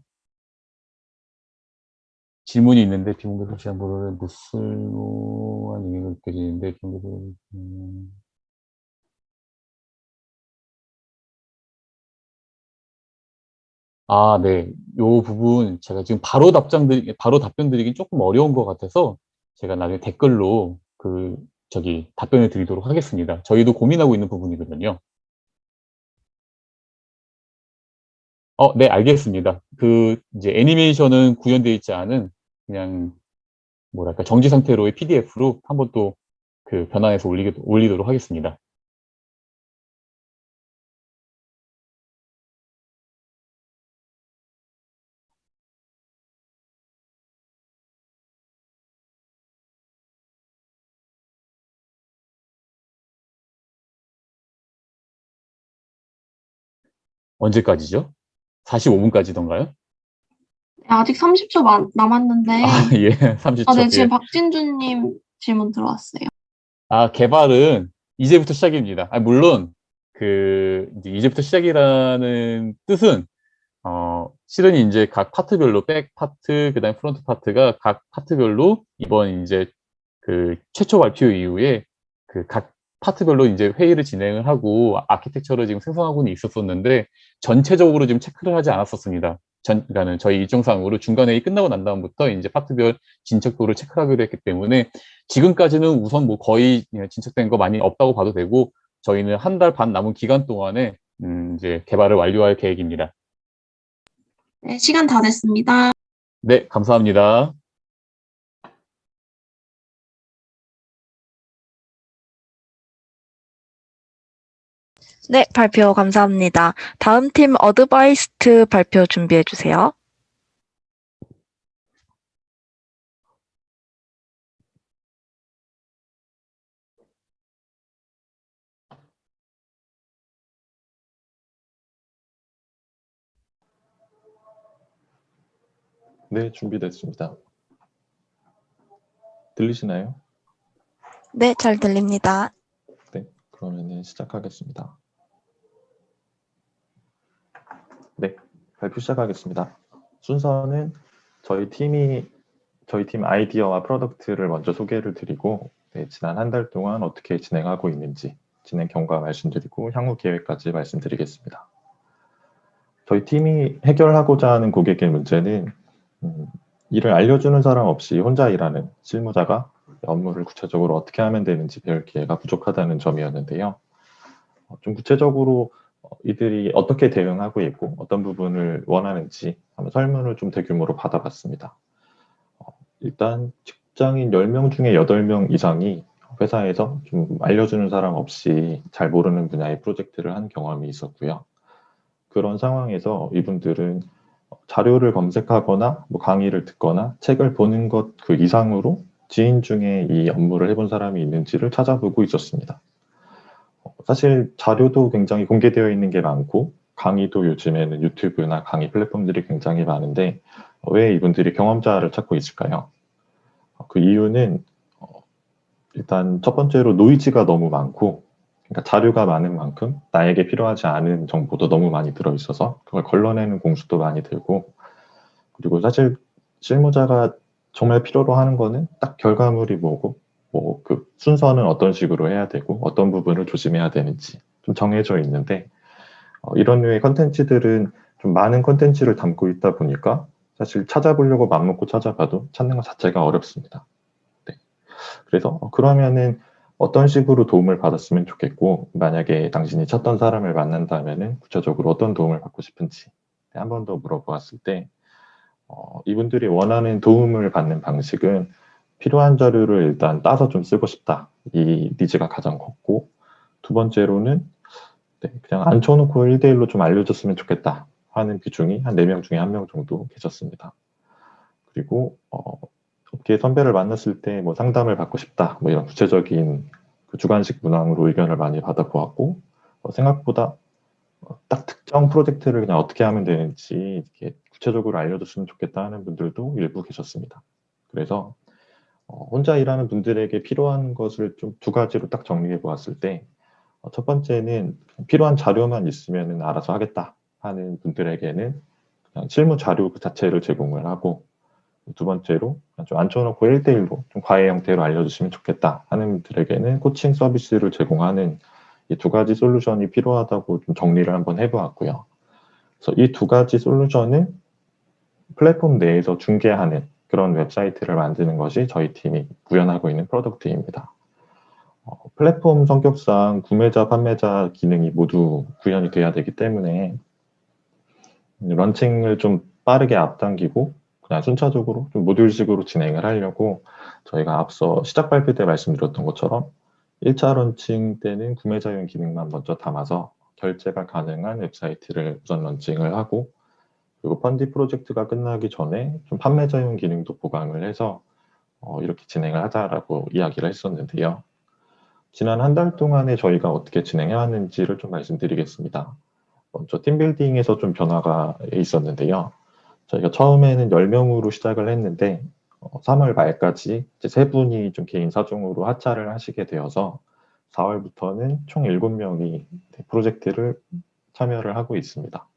질문이 있는데 비공개 설치한 보도를 무슬로한 의미가 느껴지는데 비공개 네. 요 부분 제가 지금 바로 답변 드리긴 조금 어려운 것 같아서 제가 나중에 댓글로 답변을 드리도록 하겠습니다. 저희도 고민하고 있는 부분이거든요. 네, 알겠습니다. 이제 애니메이션은 구현되어 있지 않은 그냥 뭐랄까 정지 상태로의 PDF로 한번 또 변환해서 올리도록 하겠습니다. 언제까지죠? 45분까지던가요? 네, 아직 30초 남았는데, 예, 네, 30초. 지금 예. 박진주님 질문 들어왔어요. 개발은 이제부터 시작입니다. 물론, 이제 이제부터 시작이라는 뜻은, 실은 이제 각 파트별로, 백 파트, 그 다음에 프론트 파트가 각 파트별로 이번 이제 최초 발표 이후에 각 파트별로 이제 회의를 진행을 하고 아키텍처를 지금 생성하고는 있었었는데 전체적으로 지금 체크를 하지 않았었습니다. 그러니까는 저희 일정상으로 중간 회의 끝나고 난 다음부터 이제 파트별 진척도를 체크하기로 했기 때문에 지금까지는 우선 뭐 거의 진척된 거 많이 없다고 봐도 되고 저희는 한 달 반 남은 기간 동안에 이제 개발을 완료할 계획입니다. 네, 시간 다 됐습니다. 네, 감사합니다. 네, 발표 감사합니다. 다음 팀 어드바이스트 발표 준비해 주세요. 네, 준비됐습니다. 들리시나요? 네, 잘 들립니다. 네, 그러면 시작하겠습니다. 네, 발표 시작하겠습니다. 순서는 저희 팀 아이디어와 프로덕트를 먼저 소개를 드리고 네, 지난 한 달 동안 어떻게 진행하고 있는지 진행 경과 말씀드리고 향후 계획까지 말씀드리겠습니다. 저희 팀이 해결하고자 하는 고객의 문제는 일을 알려주는 사람 없이 혼자 일하는 실무자가 업무를 구체적으로 어떻게 하면 되는지 배울 기회가 부족하다는 점이었는데요. 좀 구체적으로 이들이 어떻게 대응하고 있고 어떤 부분을 원하는지 한번 설문을 좀 대규모로 받아봤습니다. 일단 직장인 10명 중에 8명 이상이 회사에서 좀 알려주는 사람 없이 잘 모르는 분야의 프로젝트를 한 경험이 있었고요. 그런 상황에서 이분들은 자료를 검색하거나 뭐 강의를 듣거나 책을 보는 것 그 이상으로 지인 중에 이 업무를 해본 사람이 있는지를 찾아보고 있었습니다. 사실 자료도 굉장히 공개되어 있는 게 많고 강의도 요즘에는 유튜브나 강의 플랫폼들이 굉장히 많은데 왜 이분들이 경험자를 찾고 있을까요? 그 이유는 일단 첫 번째로 노이즈가 너무 많고 그러니까 자료가 많은 만큼 나에게 필요하지 않은 정보도 너무 많이 들어있어서 그걸 걸러내는 공수도 많이 들고 그리고 사실 실무자가 정말 필요로 하는 거는 딱 결과물이 뭐고 뭐 그 순서는 어떤 식으로 해야 되고 어떤 부분을 조심해야 되는지 좀 정해져 있는데 이런 류의 컨텐츠들은 좀 많은 컨텐츠를 담고 있다 보니까 사실 찾아보려고 맘먹고 찾아봐도 찾는 것 자체가 어렵습니다. 네. 그래서 그러면은 어떤 식으로 도움을 받았으면 좋겠고 만약에 당신이 찾던 사람을 만난다면은 구체적으로 어떤 도움을 받고 싶은지 한 번 더 물어보았을 때 이분들이 원하는 도움을 받는 방식은 필요한 자료를 일단 따서 좀 쓰고 싶다. 이 니즈가 가장 컸고 두 번째로는 그냥 앉혀놓고 1대1로 좀 알려줬으면 좋겠다 하는 비중이 한 4명 중에 1명 정도 계셨습니다. 그리고 업계 선배를 만났을 때 뭐 상담을 받고 싶다 뭐 이런 구체적인 그 주관식 문항으로 의견을 많이 받아보았고 생각보다 딱 특정 프로젝트를 그냥 어떻게 하면 되는지 이렇게 구체적으로 알려줬으면 좋겠다 하는 분들도 일부 계셨습니다. 그래서 혼자 일하는 분들에게 필요한 것을 좀 2가지로 딱 정리해 보았을 때 첫 번째는 필요한 자료만 있으면 알아서 하겠다 하는 분들에게는 그냥 실무 자료 그 자체를 제공을 하고 두 번째로 좀 앉혀놓고 1대1로 좀 과외 형태로 알려주시면 좋겠다 하는 분들에게는 코칭 서비스를 제공하는 이 2가지 솔루션이 필요하다고 좀 정리를 한번 해보았고요. 그래서 이 2가지 솔루션을 플랫폼 내에서 중개하는 그런 웹사이트를 만드는 것이 저희 팀이 구현하고 있는 프로덕트입니다. 플랫폼 성격상 구매자, 판매자 기능이 모두 구현이 돼야 되기 때문에 런칭을 좀 빠르게 앞당기고 그냥 순차적으로 좀 모듈식으로 진행을 하려고 저희가 앞서 시작 발표 때 말씀드렸던 것처럼 1차 런칭 때는 구매자용 기능만 먼저 담아서 결제가 가능한 웹사이트를 우선 런칭을 하고 그리고 펀디 프로젝트가 끝나기 전에 좀 판매자용 기능도 보강을 해서 이렇게 진행을 하자라고 이야기를 했었는데요. 지난 한 달 동안에 저희가 어떻게 진행해왔는지를 좀 말씀드리겠습니다. 먼저 팀빌딩에서 좀 변화가 있었는데요. 저희가 처음에는 10명으로 시작을 했는데 3월 말까지 이제 3분이 좀 개인 사정으로 하차를 하시게 되어서 4월부터는 총 7명이 프로젝트를 참여를 하고 있습니다.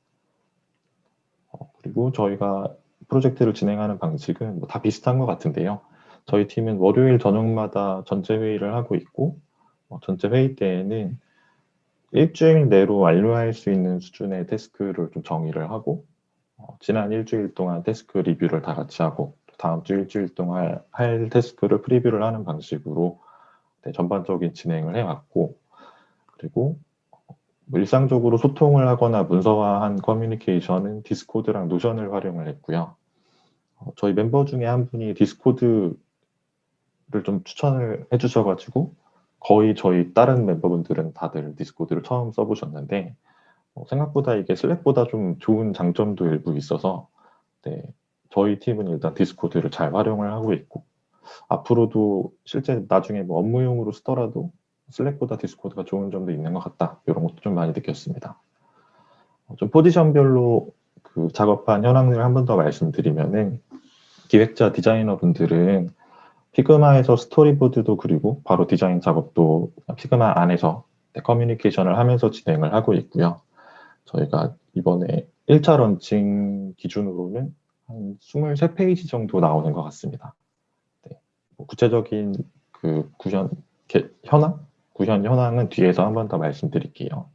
그리고 저희가 프로젝트를 진행하는 방식은 다 비슷한 것 같은데요. 저희 팀은 월요일 저녁마다 전체 회의를 하고 있고 전체 회의 때에는 일주일 내로 완료할 수 있는 수준의 태스크를 좀 정의를 하고 지난 일주일 동안 태스크 리뷰를 다 같이 하고 다음 주 일주일 동안 할 태스크를 프리뷰를 하는 방식으로 전반적인 진행을 해왔고 그리고 일상적으로 소통을 하거나 문서화한 커뮤니케이션은 디스코드랑 노션을 활용을 했고요. 저희 멤버 중에 한 분이 디스코드를 좀 추천을 해주셔가지고 거의 저희 다른 멤버분들은 다들 디스코드를 처음 써보셨는데 생각보다 이게 슬랙보다 좀 좋은 장점도 일부 있어서 저희 팀은 일단 디스코드를 잘 활용을 하고 있고 앞으로도 실제 나중에 뭐 업무용으로 쓰더라도 슬랙보다 디스코드가 좋은 점도 있는 것 같다 이런 것도 좀 많이 느꼈습니다. 좀 포지션별로 그 작업한 현황을 한 번 더 말씀드리면은 기획자 디자이너 분들은 피그마에서 스토리보드도 그리고 바로 디자인 작업도 피그마 안에서 커뮤니케이션을 하면서 진행을 하고 있고요. 저희가 이번에 1차 런칭 기준으로는 한 23페이지 정도 나오는 것 같습니다. 구체적인 그 그 구현 현황은 뒤에서 한 번 더 말씀드릴게요.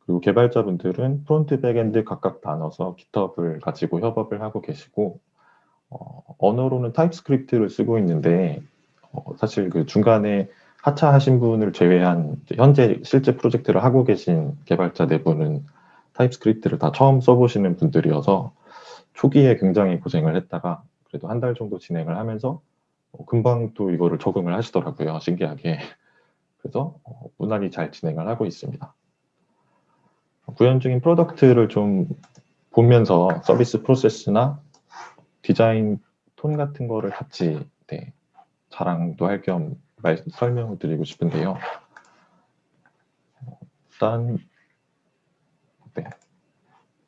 그리고 개발자분들은 프론트, 백엔드 각각 나눠서 GitHub을 가지고 협업을 하고 계시고, 언어로는 타입스크립트를 쓰고 있는데, 사실 그 중간에 하차하신 분을 제외한 현재 실제 프로젝트를 하고 계신 개발자 내부는 타입스크립트를 다 처음 써보시는 분들이어서 초기에 굉장히 고생을 했다가 그래도 한 달 정도 진행을 하면서 금방 또 이거를 적응을 하시더라고요. 신기하게. 그래서 무난히 잘 진행을 하고 있습니다. 구현 중인 프로덕트를 좀 보면서 서비스 프로세스나 디자인 톤 같은 거를 같이 자랑도 할 겸 설명을 드리고 싶은데요. 일단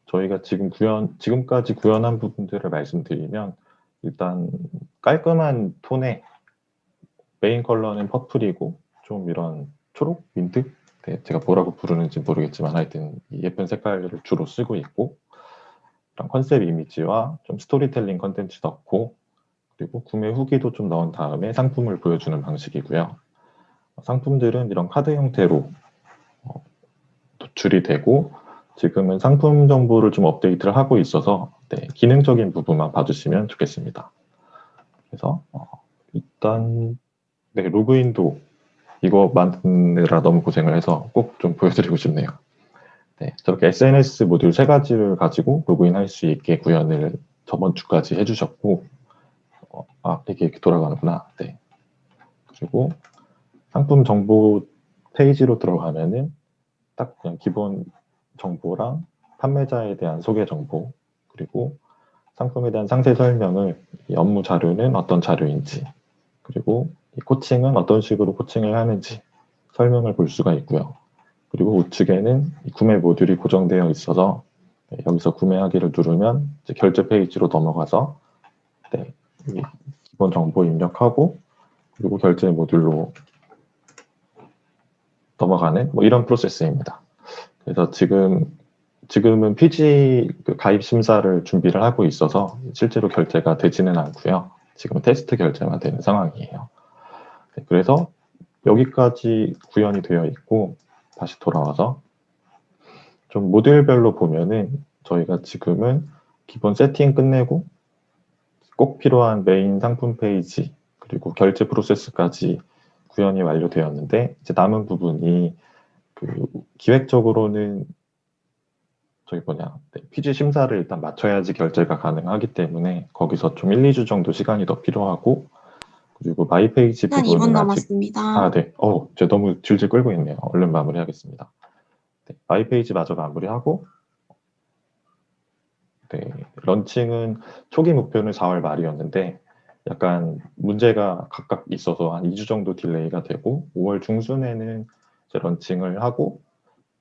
저희가 지금까지 구현한 부분들을 말씀드리면, 일단 깔끔한 톤의 메인 컬러는 퍼플이고 좀 이런 초록, 민트? 제가 뭐라고 부르는지 모르겠지만 하여튼 이 예쁜 색깔을 주로 쓰고 있고, 이런 컨셉 이미지와 좀 스토리텔링 컨텐츠 넣고, 그리고 구매 후기도 좀 넣은 다음에 상품을 보여주는 방식이고요. 상품들은 이런 카드 형태로 도출이 되고, 지금은 상품 정보를 좀 업데이트를 하고 있어서 기능적인 부분만 봐주시면 좋겠습니다. 그래서 일단 로그인도 이거 만드느라 너무 고생을 해서 꼭 좀 보여드리고 싶네요. 저렇게 SNS 모듈 3가지를 가지고 로그인할 수 있게 구현을 저번 주까지 해주셨고, 이게 돌아가는구나. 그리고 상품 정보 페이지로 들어가면은 딱 그냥 기본 정보랑 판매자에 대한 소개 정보, 그리고 상품에 대한 상세 설명을, 이 업무 자료는 어떤 자료인지, 그리고 이 코칭은 어떤 식으로 코칭을 하는지 설명을 볼 수가 있고요. 그리고 우측에는 이 구매 모듈이 고정되어 있어서 여기서 구매하기를 누르면 이제 결제 페이지로 넘어가서 이 기본 정보 입력하고 그리고 결제 모듈로 넘어가는 이런 프로세스입니다. 그래서 지금은 PG 가입 심사를 준비를 하고 있어서 실제로 결제가 되지는 않고요. 지금은 테스트 결제만 되는 상황이에요. 그래서 여기까지 구현이 되어 있고, 다시 돌아와서 좀 모듈별로 보면은 저희가 지금은 기본 세팅 끝내고 꼭 필요한 메인 상품 페이지 그리고 결제 프로세스까지 구현이 완료되었는데, 이제 남은 부분이 기획적으로는 PG 심사를 일단 마쳐야지 결제가 가능하기 때문에 거기서 좀 1, 2주 정도 시간이 더 필요하고, 그리고 마이 페이지 시간 2분 부분은 남았습니다. 제가 너무 질질 끌고 있네요. 얼른 마무리하겠습니다. 마이 페이지 마저 마무리하고, 런칭은 초기 목표는 4월 말이었는데 약간 문제가 각각 있어서 한 2주 정도 딜레이가 되고, 5월 중순에는 이제 런칭을 하고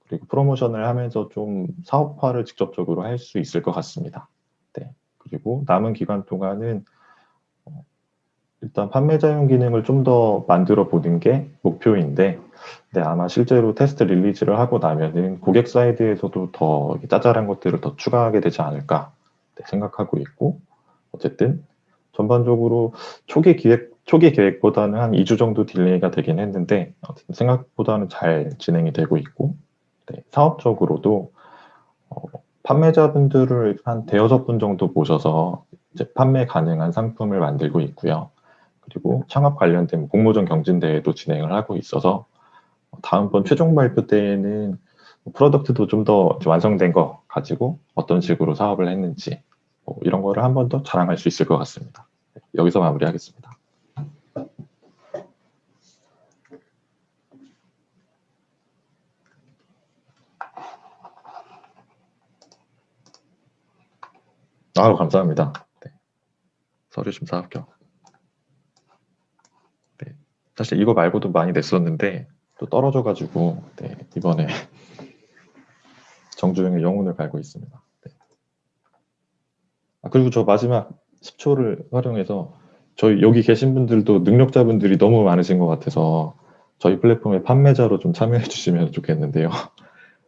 그리고 프로모션을 하면서 좀 사업화를 직접적으로 할 수 있을 것 같습니다. 그리고 남은 기간 동안은 일단 판매자용 기능을 좀 더 만들어 보는 게 목표인데, 아마 실제로 테스트 릴리즈를 하고 나면은 고객 사이드에서도 더 짜잘한 것들을 더 추가하게 되지 않을까 생각하고 있고, 어쨌든 전반적으로 초기 계획보다는 한 2주 정도 딜레이가 되긴 했는데 생각보다는 잘 진행이 되고 있고, 사업적으로도 판매자분들을 한 5-6분 정도 모셔서 이제 판매 가능한 상품을 만들고 있고요. 그리고 창업 관련된 공모전 경진대회도 진행을 하고 있어서 다음번 최종 발표 때에는 프로덕트도 좀 더 완성된 거 가지고 어떤 식으로 사업을 했는지 이런 거를 한 번 더 자랑할 수 있을 것 같습니다. 여기서 마무리하겠습니다. 감사합니다. 서류 심사 합격. 사실 이거 말고도 많이 냈었는데 또 떨어져가지고 이번에 정주행의 영혼을 갈고 있습니다. 그리고 저 마지막 10초를 활용해서 저희 여기 계신 분들도 능력자분들이 너무 많으신 것 같아서 저희 플랫폼의 판매자로 좀 참여해 주시면 좋겠는데요.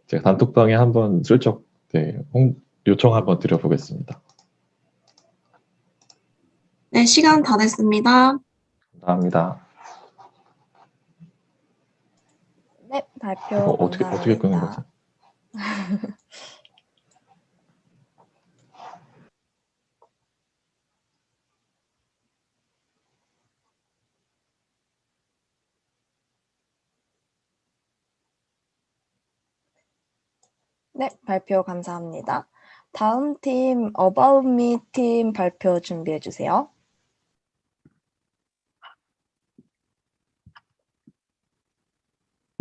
제가 단톡방에 한번 슬쩍 요청 한번 드려보겠습니다. 네, 시간 다 됐습니다. 감사합니다. 네, 발표 어떻게 끄는 거지? 감사합니다. 네, 발표 감사합니다. 다음 팀 About Me 팀 발표 준비해 주세요.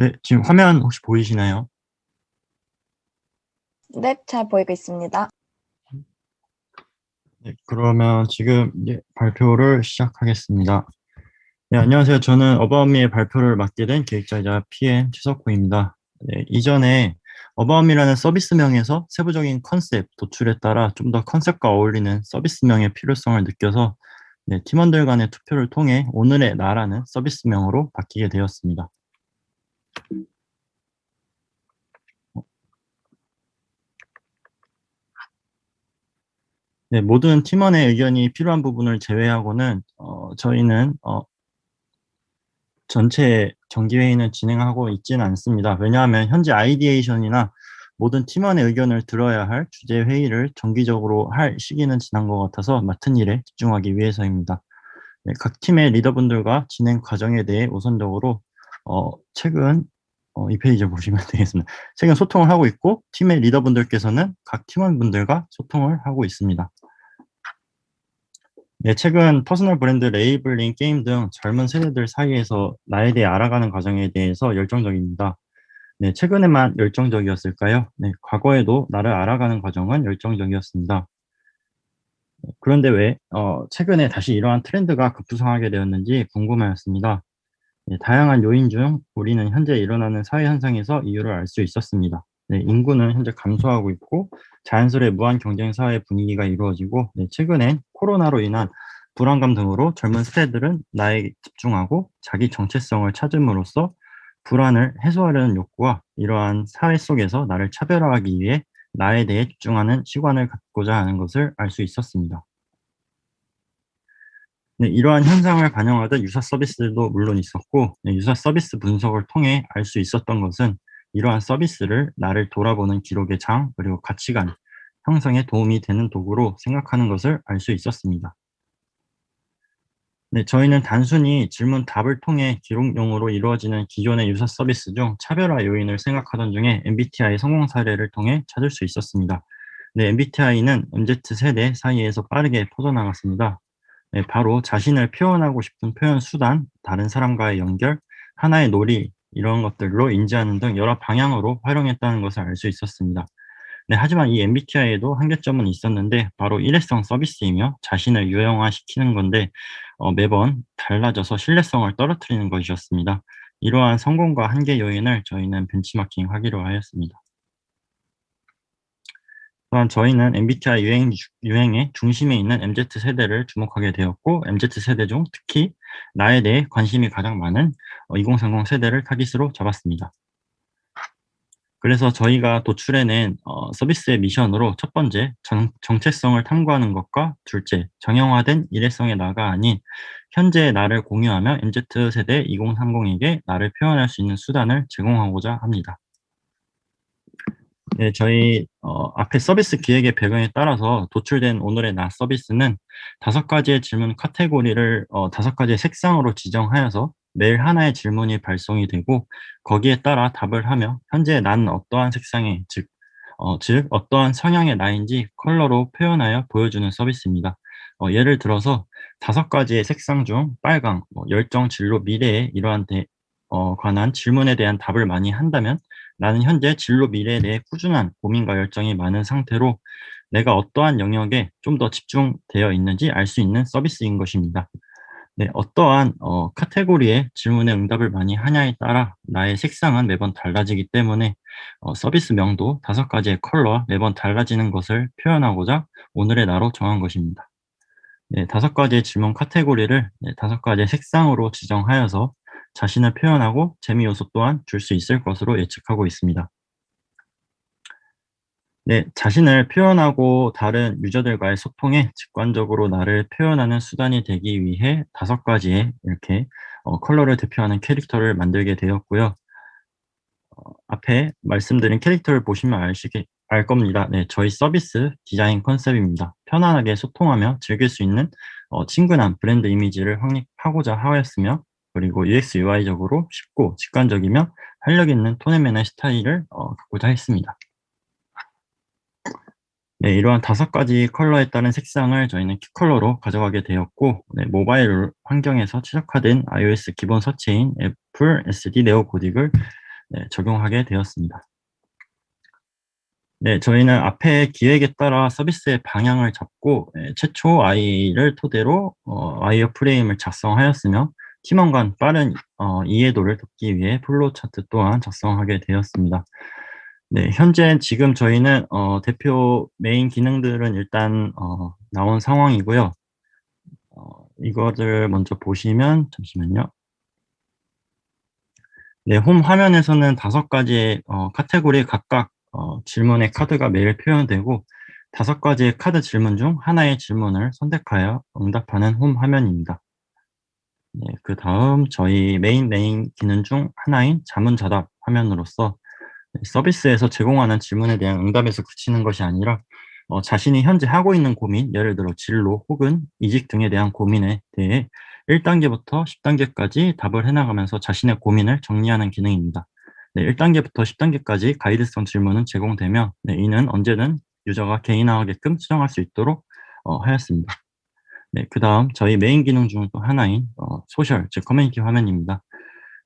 네, 지금 화면 혹시 보이시나요? 네, 잘 보이고 있습니다. 네, 그러면 지금 이제 발표를 시작하겠습니다. 네, 안녕하세요. 저는 어바웃미의 발표를 맡게 된 기획자이자 PM 최석호입니다. 네, 이전에 어바웃미라는 서비스명에서 세부적인 컨셉 도출에 따라 좀 더 컨셉과 어울리는 서비스명의 필요성을 느껴서 네, 팀원들 간의 투표를 통해 오늘의 나라는 서비스명으로 바뀌게 되었습니다. 네, 모든 팀원의 의견이 필요한 부분을 제외하고는 저희는 전체 정기회의는 진행하고 있지는 않습니다. 왜냐하면 현재 아이디에이션이나 모든 팀원의 의견을 들어야 할 주제 회의를 정기적으로 할 시기는 지난 것 같아서 맡은 일에 집중하기 위해서입니다. 네, 각 팀의 리더분들과 진행 과정에 대해 우선적으로 최근 이 페이지 보시면 되겠습니다. 최근 소통을 하고 있고 팀의 리더분들께서는 각 팀원분들과 소통을 하고 있습니다. 네, 최근 퍼스널 브랜드 레이블링, 게임 등 젊은 세대들 사이에서 나에 대해 알아가는 과정에 대해서 열정적입니다. 네, 최근에만 열정적이었을까요? 네, 과거에도 나를 알아가는 과정은 열정적이었습니다. 그런데 왜 최근에 다시 이러한 트렌드가 급부상하게 되었는지 궁금하였습니다. 네, 다양한 요인 중 우리는 현재 일어나는 사회 현상에서 이유를 알 수 있었습니다. 네, 인구는 현재 감소하고 있고 자연스레 무한 경쟁 사회 분위기가 이루어지고 네, 최근엔 코로나로 인한 불안감 등으로 젊은 세대들은 나에게 집중하고 자기 정체성을 찾음으로써 불안을 해소하려는 욕구와 이러한 사회 속에서 나를 차별화하기 위해 나에 대해 집중하는 시관을 갖고자 하는 것을 알 수 있었습니다. 네, 이러한 현상을 반영하던 유사 서비스들도 물론 있었고 네, 유사 서비스 분석을 통해 알 수 있었던 것은 이러한 서비스를 나를 돌아보는 기록의 장 그리고 가치관 형성에 도움이 되는 도구로 생각하는 것을 알 수 있었습니다. 네, 저희는 단순히 질문 답을 통해 기록용으로 이루어지는 기존의 유사 서비스 중 차별화 요인을 생각하던 중에 MBTI 성공 사례를 통해 찾을 수 있었습니다. 네, MBTI는 MZ세대 사이에서 빠르게 퍼져나갔습니다. 네, 바로 자신을 표현하고 싶은 표현 수단, 다른 사람과의 연결, 하나의 놀이 이런 것들로 인지하는 등 여러 방향으로 활용했다는 것을 알 수 있었습니다. 네, 하지만 이 MBTI에도 한계점은 있었는데 바로 일회성 서비스이며 자신을 유형화시키는 건데 매번 달라져서 신뢰성을 떨어뜨리는 것이었습니다. 이러한 성공과 한계 요인을 저희는 벤치마킹하기로 하였습니다. 또한 저희는 MBTI 유행의 중심에 있는 MZ세대를 주목하게 되었고 MZ세대 중 특히 나에 대해 관심이 가장 많은 2030 세대를 타깃으로 잡았습니다. 그래서 저희가 도출해낸 서비스의 미션으로 첫 번째, 정체성을 탐구하는 것과 둘째, 정형화된 일회성의 나가 아닌 현재의 나를 공유하며 MZ세대 2030에게 나를 표현할 수 있는 수단을 제공하고자 합니다. 네, 저희 앞에 서비스 기획의 배경에 따라서 도출된 오늘의 나 서비스는 5가지의 질문 카테고리를 5가지의 색상으로 지정하여서 매일 하나의 질문이 발송이 되고 거기에 따라 답을 하며 현재 나는 어떠한 색상의 즉 어떠한 성향의 나인지 컬러로 표현하여 보여주는 서비스입니다. 예를 들어서 5가지의 색상 중 빨강, 열정, 진로, 미래에 이러한 관한 질문에 대한 답을 많이 한다면 나는 현재 진로 미래에 대해 꾸준한 고민과 열정이 많은 상태로 내가 어떠한 영역에 좀 더 집중되어 있는지 알 수 있는 서비스인 것입니다. 네, 어떠한 카테고리의 질문에 응답을 많이 하냐에 따라 나의 색상은 매번 달라지기 때문에 서비스명도 5가지의 컬러와 매번 달라지는 것을 표현하고자 오늘의 나로 정한 것입니다. 네, 5가지의 질문 카테고리를 5가지의 색상으로 지정하여서 자신을 표현하고 재미 요소 또한 줄 수 있을 것으로 예측하고 있습니다. 네, 자신을 표현하고 다른 유저들과의 소통에 직관적으로 나를 표현하는 수단이 되기 위해 5가지의 이렇게 컬러를 대표하는 캐릭터를 만들게 되었고요. 앞에 말씀드린 캐릭터를 보시면 알 겁니다. 네, 저희 서비스 디자인 컨셉입니다. 편안하게 소통하며 즐길 수 있는 친근한 브랜드 이미지를 확립하고자 하였으며, 그리고 UX, UI적으로 쉽고 직관적이며 활력 있는 톤앤매너의 스타일을 갖고자 했습니다. 네, 이러한 5가지 컬러에 따른 색상을 저희는 키컬러로 가져가게 되었고, 네, 모바일 환경에서 최적화된 iOS 기본 서체인 애플 SD 네오 고딕을 적용하게 되었습니다. 네, 저희는 앞에 기획에 따라 서비스의 방향을 잡고 최초 I를 토대로 와이어 프레임을 작성하였으며, 팀원 간 빠른 이해도를 돕기 위해 플로우 차트 또한 작성하게 되었습니다. 네, 현재 지금 저희는 대표 메인 기능들은 일단 나온 상황이고요. 이거를 먼저 보시면, 잠시만요. 네, 홈 화면에서는 5가지의 카테고리 각각 질문의 카드가 매일 표현되고, 5가지의 카드 질문 중 하나의 질문을 선택하여 응답하는 홈 화면입니다. 네, 그 다음 저희 메인 기능 중 하나인 자문자답 화면으로서 서비스에서 제공하는 질문에 대한 응답에서 그치는 것이 아니라 자신이 현재 하고 있는 고민, 예를 들어 진로 혹은 이직 등에 대한 고민에 대해 1단계부터 10단계까지 답을 해나가면서 자신의 고민을 정리하는 기능입니다. 네, 1단계부터 10단계까지 가이드성 질문은 제공되며, 네, 이는 언제든 유저가 개인화하게끔 수정할 수 있도록 하였습니다. 네, 그 다음 저희 메인 기능 중 또 하나인 소셜, 즉 커뮤니티 화면입니다.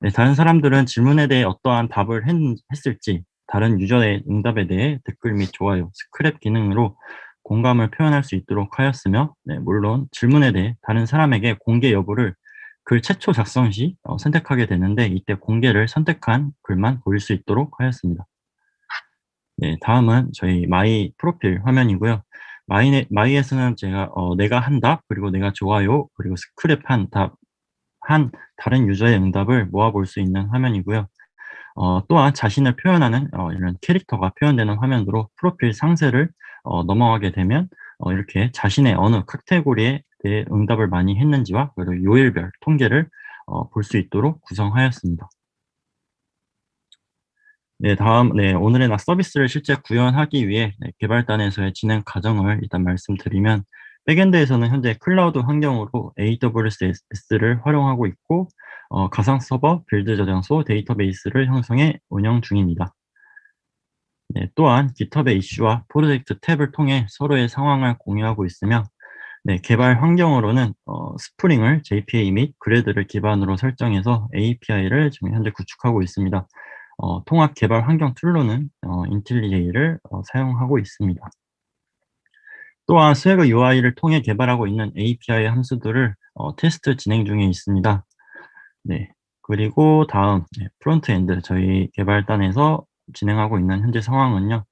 네, 다른 사람들은 질문에 대해 어떠한 답을 했을지, 다른 유저의 응답에 대해 댓글 및 좋아요, 스크랩 기능으로 공감을 표현할 수 있도록 하였으며, 네, 물론 질문에 대해 다른 사람에게 공개 여부를 글 최초 작성 시 선택하게 되는데, 이때 공개를 선택한 글만 보일 수 있도록 하였습니다. 네, 다음은 저희 마이 프로필 화면이고요. 마이에서는 제가 내가 한 답, 그리고 내가 좋아요, 그리고 스크랩한 답, 한 다른 유저의 응답을 모아볼 수 있는 화면이고요. 또한 자신을 표현하는 이런 캐릭터가 표현되는 화면으로 프로필 상세를 넘어가게 되면 이렇게 자신의 어느 카테고리에 대해 응답을 많이 했는지와 그리고 요일별 통계를 볼 수 있도록 구성하였습니다. 네, 다음, 네, 오늘의 나 서비스를 실제 구현하기 위해 개발단에서의 진행 과정을 일단 말씀드리면, 백엔드에서는 현재 클라우드 환경으로 AWS를 활용하고 있고, 가상 서버, 빌드 저장소, 데이터베이스를 형성해 운영 중입니다. 네, 또한 GitHub의 이슈와 프로젝트 탭을 통해 서로의 상황을 공유하고 있으며, 네, 개발 환경으로는 스프링을 JPA 및 그래드를 기반으로 설정해서 API를 지금 현재 구축하고 있습니다. 통합 개발 환경 툴로는 인텔리제이를 사용하고 있습니다. 또한 스웨그 UI를 통해 개발하고 있는 API 함수들을 테스트 진행 중에 있습니다. 네, 그리고 다음 프론트엔드 저희 개발단에서 진행하고 있는 현재 상황은요.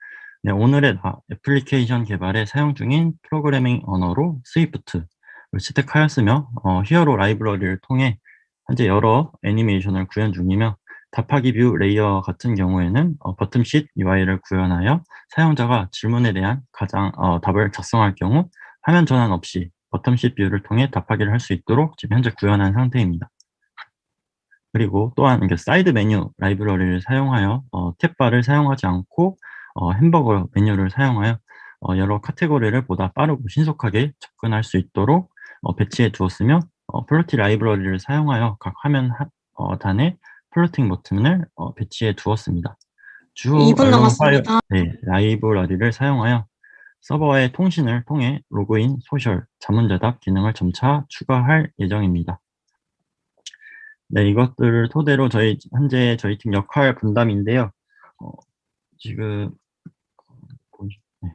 네, 오늘의 애플리케이션 개발에 사용 중인 프로그래밍 언어로 스위프트를 채택하였으며, 히어로 라이브러리를 통해 현재 여러 애니메이션을 구현 중이며, 답하기 뷰 레이어 같은 경우에는 버튼식 UI를 구현하여 사용자가 질문에 대한 답을 작성할 경우 화면 전환 없이 버튼식 뷰를 통해 답하기를 할 수 있도록 지금 현재 구현한 상태입니다. 그리고 또한 사이드 메뉴 라이브러리를 사용하여 탭바를 사용하지 않고 햄버거 메뉴를 사용하여 여러 카테고리를 보다 빠르고 신속하게 접근할 수 있도록 배치해 두었으며, 플로팅 라이브러리를 사용하여 각 화면 단에 플로팅 버튼을 배치해 두었습니다. 주 2분 언론 남았습니다. 네, 라이브러리를 사용하여 서버의 통신을 통해 로그인, 소셜, 자문자답 기능을 점차 추가할 예정입니다. 네, 이것들을 토대로 현재 저희 팀 역할 분담인데요. 지금 네.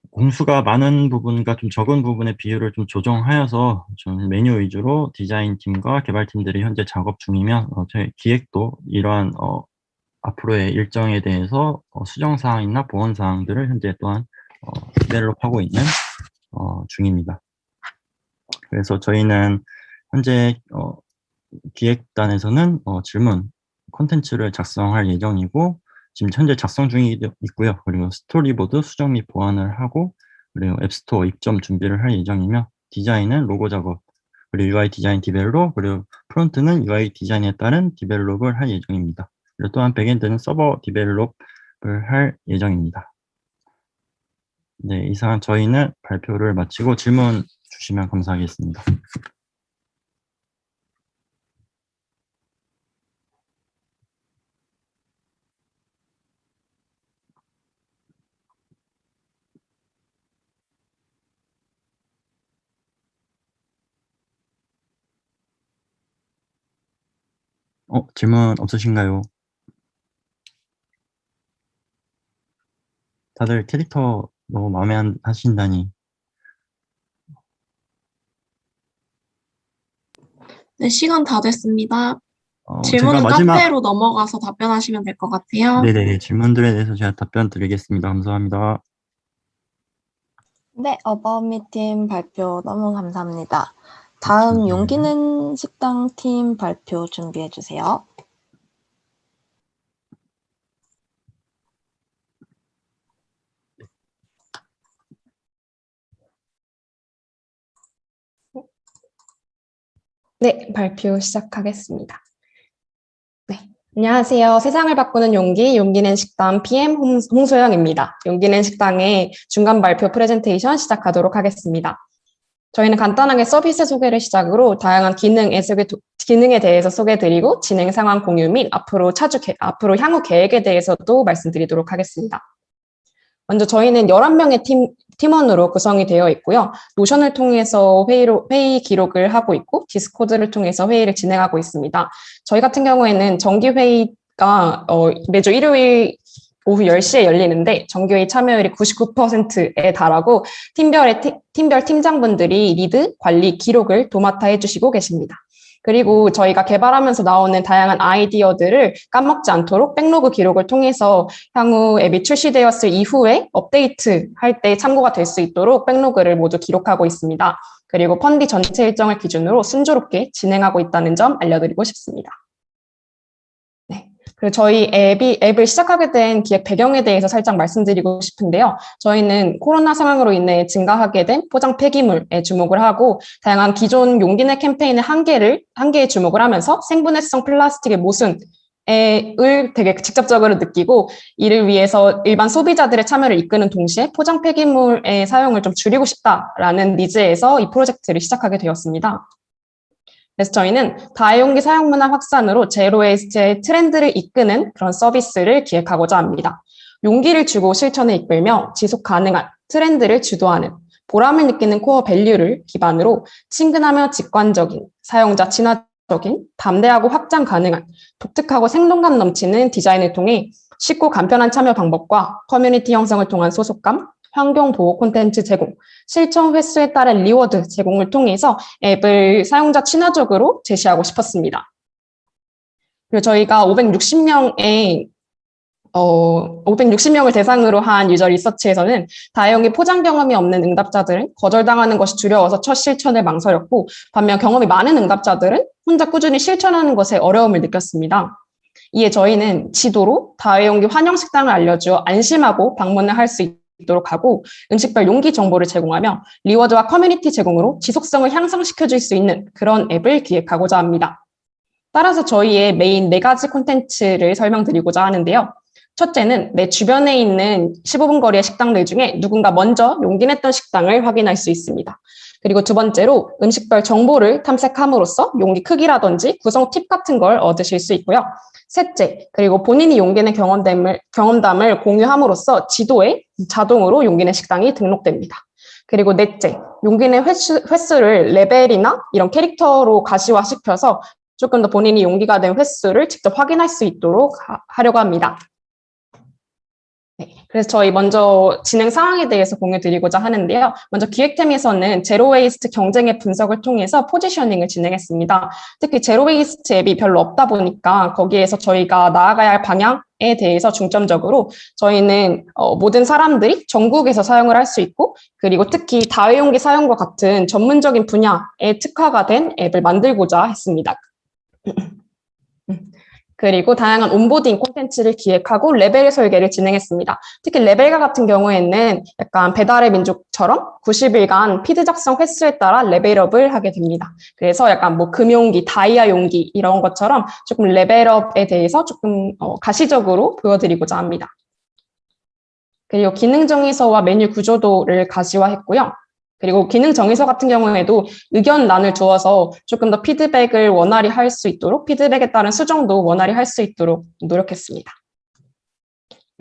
공수가 많은 부분과 좀 적은 부분의 비율을 좀 조정하여서 좀 메뉴 위주로 디자인 팀과 개발 팀들이 현재 작업 중이며, 저희 기획도 이러한 앞으로의 일정에 대해서 수정 사항이나 보완 사항들을 현재 또한 디벨롭하고 있는 중입니다. 그래서 저희는 현재 기획단에서는 질문 콘텐츠를 작성할 예정이고, 지금 현재 작성 중이 있고요. 그리고 스토리보드 수정 및 보완을 하고, 그리고 앱스토어 입점 준비를 할 예정이며, 디자인은 로고 작업, 그리고 UI 디자인 디벨롭, 그리고 프론트는 UI 디자인에 따른 디벨롭을 할 예정입니다. 그리고 또한 백엔드는 서버 디벨롭을 할 예정입니다. 네, 이상 저희는 발표를 마치고 질문 주시면 감사하겠습니다. 질문 없으신가요? 다들 캐릭터 너무 마음에 하신다니. 네, 시간 다 됐습니다. 제가 질문은 마지막, 카페로 넘어가서 답변하시면 될 것 같아요. 네네, 질문들에 대해서 제가 답변 드리겠습니다. 감사합니다. 네, 어바웃미 팀 발표 너무 감사합니다. 다음 네. 용기는 식당 팀 발표 준비해 주세요. 네, 발표 시작하겠습니다. 네, 안녕하세요. 세상을 바꾸는 용기, 용기는 식당 PM 홍소영입니다. 용기는 식당의 중간 발표 프레젠테이션 시작하도록 하겠습니다. 저희는 간단하게 서비스 소개를 시작으로 다양한 기능에 대해서 소개드리고 진행 상황 공유 및 앞으로 향후 계획에 대해서도 말씀드리도록 하겠습니다. 먼저 저희는 11명의 팀원으로 구성이 되어 있고요. 노션을 통해서 회의 기록을 하고 있고 디스코드를 통해서 회의를 진행하고 있습니다. 저희 같은 경우에는 정기회의가 매주 일요일 오후 10시에 열리는데 정기회의 참여율이 99%에 달하고 팀별 팀장분들이 리드, 관리, 기록을 도맡아 해주시고 계십니다. 그리고 저희가 개발하면서 나오는 다양한 아이디어들을 까먹지 않도록 백로그 기록을 통해서 향후 앱이 출시되었을 이후에 업데이트 할 때 참고가 될 수 있도록 백로그를 모두 기록하고 있습니다. 그리고 펀디 전체 일정을 기준으로 순조롭게 진행하고 있다는 점 알려드리고 싶습니다. 그리고 저희 앱을 시작하게 된 기획 배경에 대해서 살짝 말씀드리고 싶은데요. 저희는 코로나 상황으로 인해 증가하게 된 포장 폐기물에 주목을 하고 다양한 기존 용기내 캠페인의 한계에 주목을 하면서 생분해성 플라스틱의 모순을 되게 직접적으로 느끼고 이를 위해서 일반 소비자들의 참여를 이끄는 동시에 포장 폐기물의 사용을 좀 줄이고 싶다라는 니즈에서 이 프로젝트를 시작하게 되었습니다. 그래서 저희는 다용기 사용 문화 확산으로 제로 웨이스트의 트렌드를 이끄는 그런 서비스를 기획하고자 합니다. 용기를 주고 실천에 이끌며 지속 가능한 트렌드를 주도하는 보람을 느끼는 코어 밸류를 기반으로 친근하며 직관적인, 사용자 친화적인, 담대하고 확장 가능한, 독특하고 생동감 넘치는 디자인을 통해 쉽고 간편한 참여 방법과 커뮤니티 형성을 통한 소속감, 환경 보호 콘텐츠 제공, 실천 횟수에 따른 리워드 제공을 통해서 앱을 사용자 친화적으로 제시하고 싶었습니다. 그리고 저희가 560명을 대상으로 한 유저 리서치에서는 다용이 포장 경험이 없는 응답자들은 거절당하는 것이 두려워서 첫 실천을 망설였고 반면 경험이 많은 응답자들은 혼자 꾸준히 실천하는 것에 어려움을 느꼈습니다. 이에 저희는 지도로 다용기 환영식당을 알려주어 안심하고 방문을 할 수 있도록 하고 음식별 용기 정보를 제공하며 리워드와 커뮤니티 제공으로 지속성을 향상시켜줄 수 있는 그런 앱을 기획하고자 합니다. 따라서 저희의 메인 4가지 콘텐츠를 설명드리고자 하는데요. 첫째는 내 주변에 있는 15분 거리의 식당들 중에 누군가 먼저 용기냈던 식당을 확인할 수 있습니다. 그리고 두 번째로 음식별 정보를 탐색함으로써 용기 크기라든지 구성 팁 같은 걸 얻으실 수 있고요. 셋째, 그리고 본인이 용기내 경험담을 공유함으로써 지도에 자동으로 용기내 식당이 등록됩니다. 그리고 넷째, 용기내 횟수를 레벨이나 이런 캐릭터로 가시화시켜서 조금 더 본인이 용기가 된 횟수를 직접 확인할 수 있도록 하려고 합니다. 네, 그래서 저희 먼저 진행 상황에 대해서 공유드리고자 하는데요. 먼저 기획팀에서는 제로 웨이스트 경쟁 앱 분석을 통해서 포지셔닝을 진행했습니다. 특히 제로 웨이스트 앱이 별로 없다 보니까 거기에서 저희가 나아가야 할 방향에 대해서 중점적으로 저희는 모든 사람들이 전국에서 사용을 할 수 있고 그리고 특히 다회용기 사용과 같은 전문적인 분야에 특화가 된 앱을 만들고자 했습니다. 그리고 다양한 온보딩 콘텐츠를 기획하고 레벨 설계를 진행했습니다. 특히 레벨과 같은 경우에는 약간 배달의 민족처럼 90일간 피드 작성 횟수에 따라 레벨업을 하게 됩니다. 그래서 약간 뭐 금용기, 다이아 용기 이런 것처럼 조금 레벨업에 대해서 조금 가시적으로 보여드리고자 합니다. 그리고 기능 정의서와 메뉴 구조도를 가시화했고요. 그리고 기능 정의서 같은 경우에도 의견란을 두어서 조금 더 피드백을 원활히 할 수 있도록, 피드백에 따른 수정도 원활히 할 수 있도록 노력했습니다.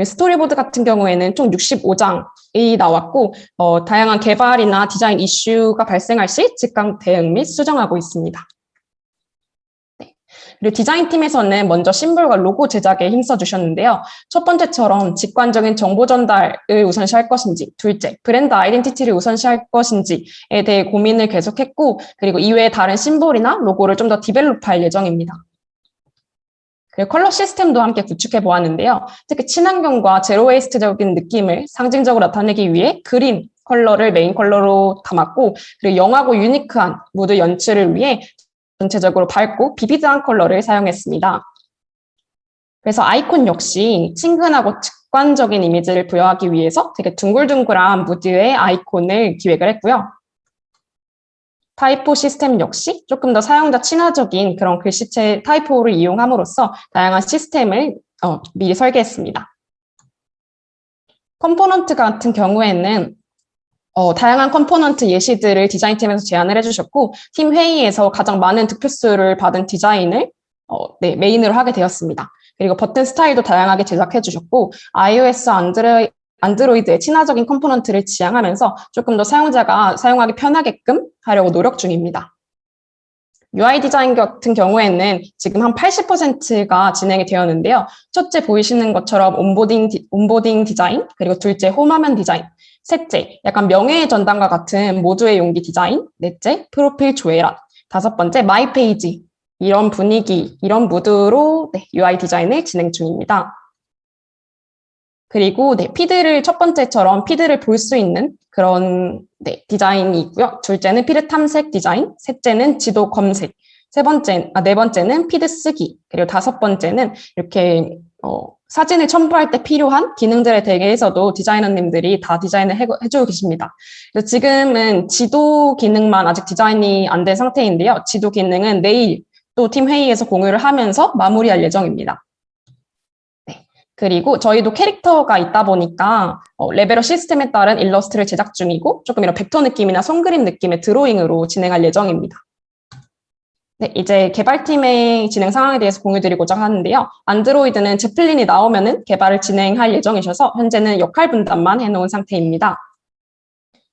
스토리보드 같은 경우에는 총 65장이 나왔고, 다양한 개발이나 디자인 이슈가 발생할 시 즉각 대응 및 수정하고 있습니다. 그리고 디자인팀에서는 먼저 심볼과 로고 제작에 힘써주셨는데요. 첫 번째처럼 직관적인 정보 전달을 우선시할 것인지, 둘째, 브랜드 아이덴티티를 우선시할 것인지에 대해 고민을 계속했고, 그리고 이외에 다른 심볼이나 로고를 좀 더 디벨롭할 예정입니다. 그리고 컬러 시스템도 함께 구축해 보았는데요. 특히 친환경과 제로 웨이스트적인 느낌을 상징적으로 나타내기 위해 그린 컬러를 메인 컬러로 담았고, 그리고 영하고 유니크한 무드 연출을 위해 전체적으로 밝고 비비드한 컬러를 사용했습니다. 그래서 아이콘 역시 친근하고 직관적인 이미지를 부여하기 위해서 되게 둥글둥글한 무드의 아이콘을 기획을 했고요. 타이포 시스템 역시 조금 더 사용자 친화적인 그런 글씨체 타이포를 이용함으로써 다양한 시스템을 미리 설계했습니다. 컴포넌트 같은 경우에는 다양한 컴포넌트 예시들을 디자인팀에서 제안을 해주셨고, 팀 회의에서 가장 많은 득표수를 받은 디자인을 메인으로 하게 되었습니다. 그리고 버튼 스타일도 다양하게 제작해 주셨고, iOS, 안드로이드의 친화적인 컴포넌트를 지향하면서 조금 더 사용자가 사용하기 편하게끔 하려고 노력 중입니다. UI 디자인 같은 경우에는 지금 한 80%가 진행이 되었는데요. 첫째 보이시는 것처럼 온보딩 디자인, 그리고 둘째 홈화면 디자인, 셋째, 약간 명예의 전당과 같은 모두의 용기 디자인, 넷째, 프로필 조회란, 다섯 번째, 마이 페이지, 이런 분위기, 이런 무드로 UI 디자인을 진행 중입니다. 그리고 피드를 첫 번째처럼 피드를 볼 수 있는 그런 디자인이 있고요. 둘째는 피드 탐색 디자인, 셋째는 지도 검색, 네 번째는 피드 쓰기, 그리고 다섯 번째는 이렇게 사진을 첨부할 때 필요한 기능들에 대해서도 디자이너님들이 다 디자인을 해주고 계십니다. 그래서 지금은 지도 기능만 아직 디자인이 안 된 상태인데요. 지도 기능은 내일 또 팀 회의에서 공유를 하면서 마무리할 예정입니다. 그리고 저희도 캐릭터가 있다 보니까 레벨업 시스템에 따른 일러스트를 제작 중이고, 조금 이런 벡터 느낌이나 손그림 느낌의 드로잉으로 진행할 예정입니다. 네, 이제 개발팀의 진행 상황에 대해서 공유드리고자 하는데요. 안드로이드는 제플린이 나오면은 개발을 진행할 예정이셔서 현재는 역할 분담만 해놓은 상태입니다.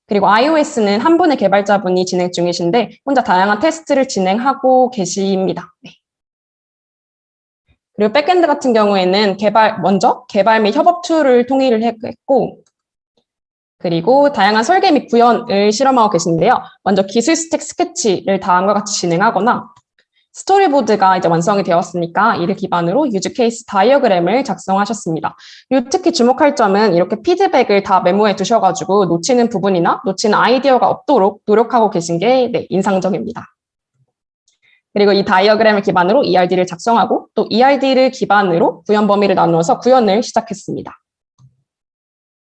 그리고 iOS는 한 분의 개발자분이 진행 중이신데 혼자 다양한 테스트를 진행하고 계십니다. 네. 그리고 백엔드 같은 경우에는 먼저 개발 및 협업 툴을 통일을 했고, 그리고 다양한 설계 및 구현을 실험하고 계신데요. 먼저 기술 스택 스케치를 다음과 같이 진행하거나, 스토리보드가 이제 완성이 되었으니까 이를 기반으로 유즈 케이스 다이어그램을 작성하셨습니다. 그리고 특히 주목할 점은 이렇게 피드백을 다 메모해 두셔가지고 놓치는 부분이나 놓치는 아이디어가 없도록 노력하고 계신 게 인상적입니다. 그리고 이 다이어그램을 기반으로 ERD를 작성하고 또 ERD를 기반으로 구현 범위를 나누어서 구현을 시작했습니다.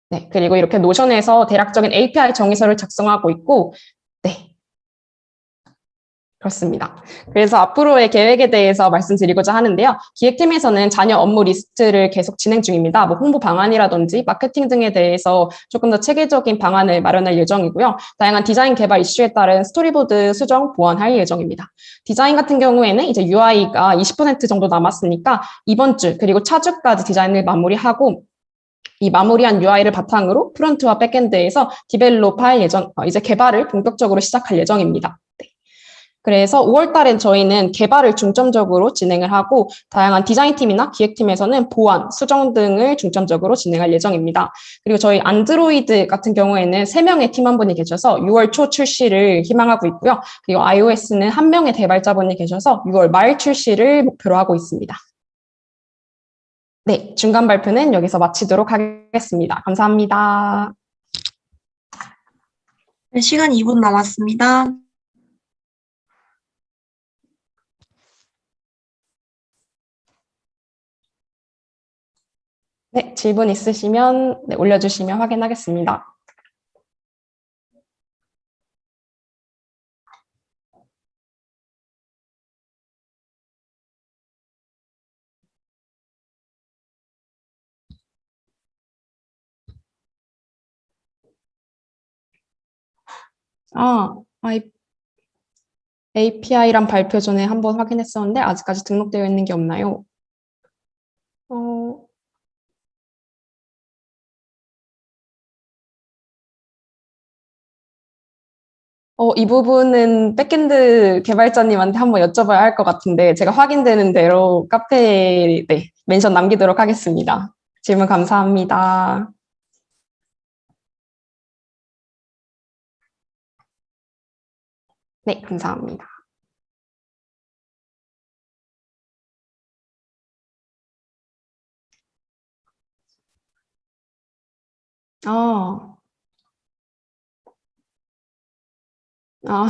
네, 그리고 이렇게 노션에서 대략적인 API 정의서를 작성하고 있고, 네, 그렇습니다. 그래서 앞으로의 계획에 대해서 말씀드리고자 하는데요. 기획팀에서는 잔여 업무 리스트를 계속 진행 중입니다. 뭐 홍보 방안이라든지 마케팅 등에 대해서 조금 더 체계적인 방안을 마련할 예정이고요. 다양한 디자인 개발 이슈에 따른 스토리보드 수정 보완할 예정입니다. 디자인 같은 경우에는 이제 UI가 20% 정도 남았으니까 이번 주 그리고 차주까지 디자인을 마무리하고, 이 마무리한 UI를 바탕으로 프론트와 백엔드에서 디벨롭할 이제 개발을 본격적으로 시작할 예정입니다. 네. 그래서 5월 달엔 저희는 개발을 중점적으로 진행을 하고, 다양한 디자인팀이나 기획팀에서는 보안, 수정 등을 중점적으로 진행할 예정입니다. 그리고 저희 안드로이드 같은 경우에는 3명의 팀원분이 계셔서 6월 초 출시를 희망하고 있고요. 그리고 iOS는 1명의 개발자분이 계셔서 6월 말 출시를 목표로 하고 있습니다. 네, 중간 발표는 여기서 마치도록 하겠습니다. 감사합니다. 네, 시간 2분 남았습니다. 네, 질문 있으시면 네, 올려주시면 확인하겠습니다. API란 발표 전에 한번 확인했었는데 아직까지 등록되어 있는 게 없나요? 이 부분은 백엔드 개발자님한테 한번 여쭤봐야 할 것 같은데 제가 확인되는 대로 카페에 네, 멘션 남기도록 하겠습니다. 질문 감사합니다. 네, 감사합니다. 아, 아,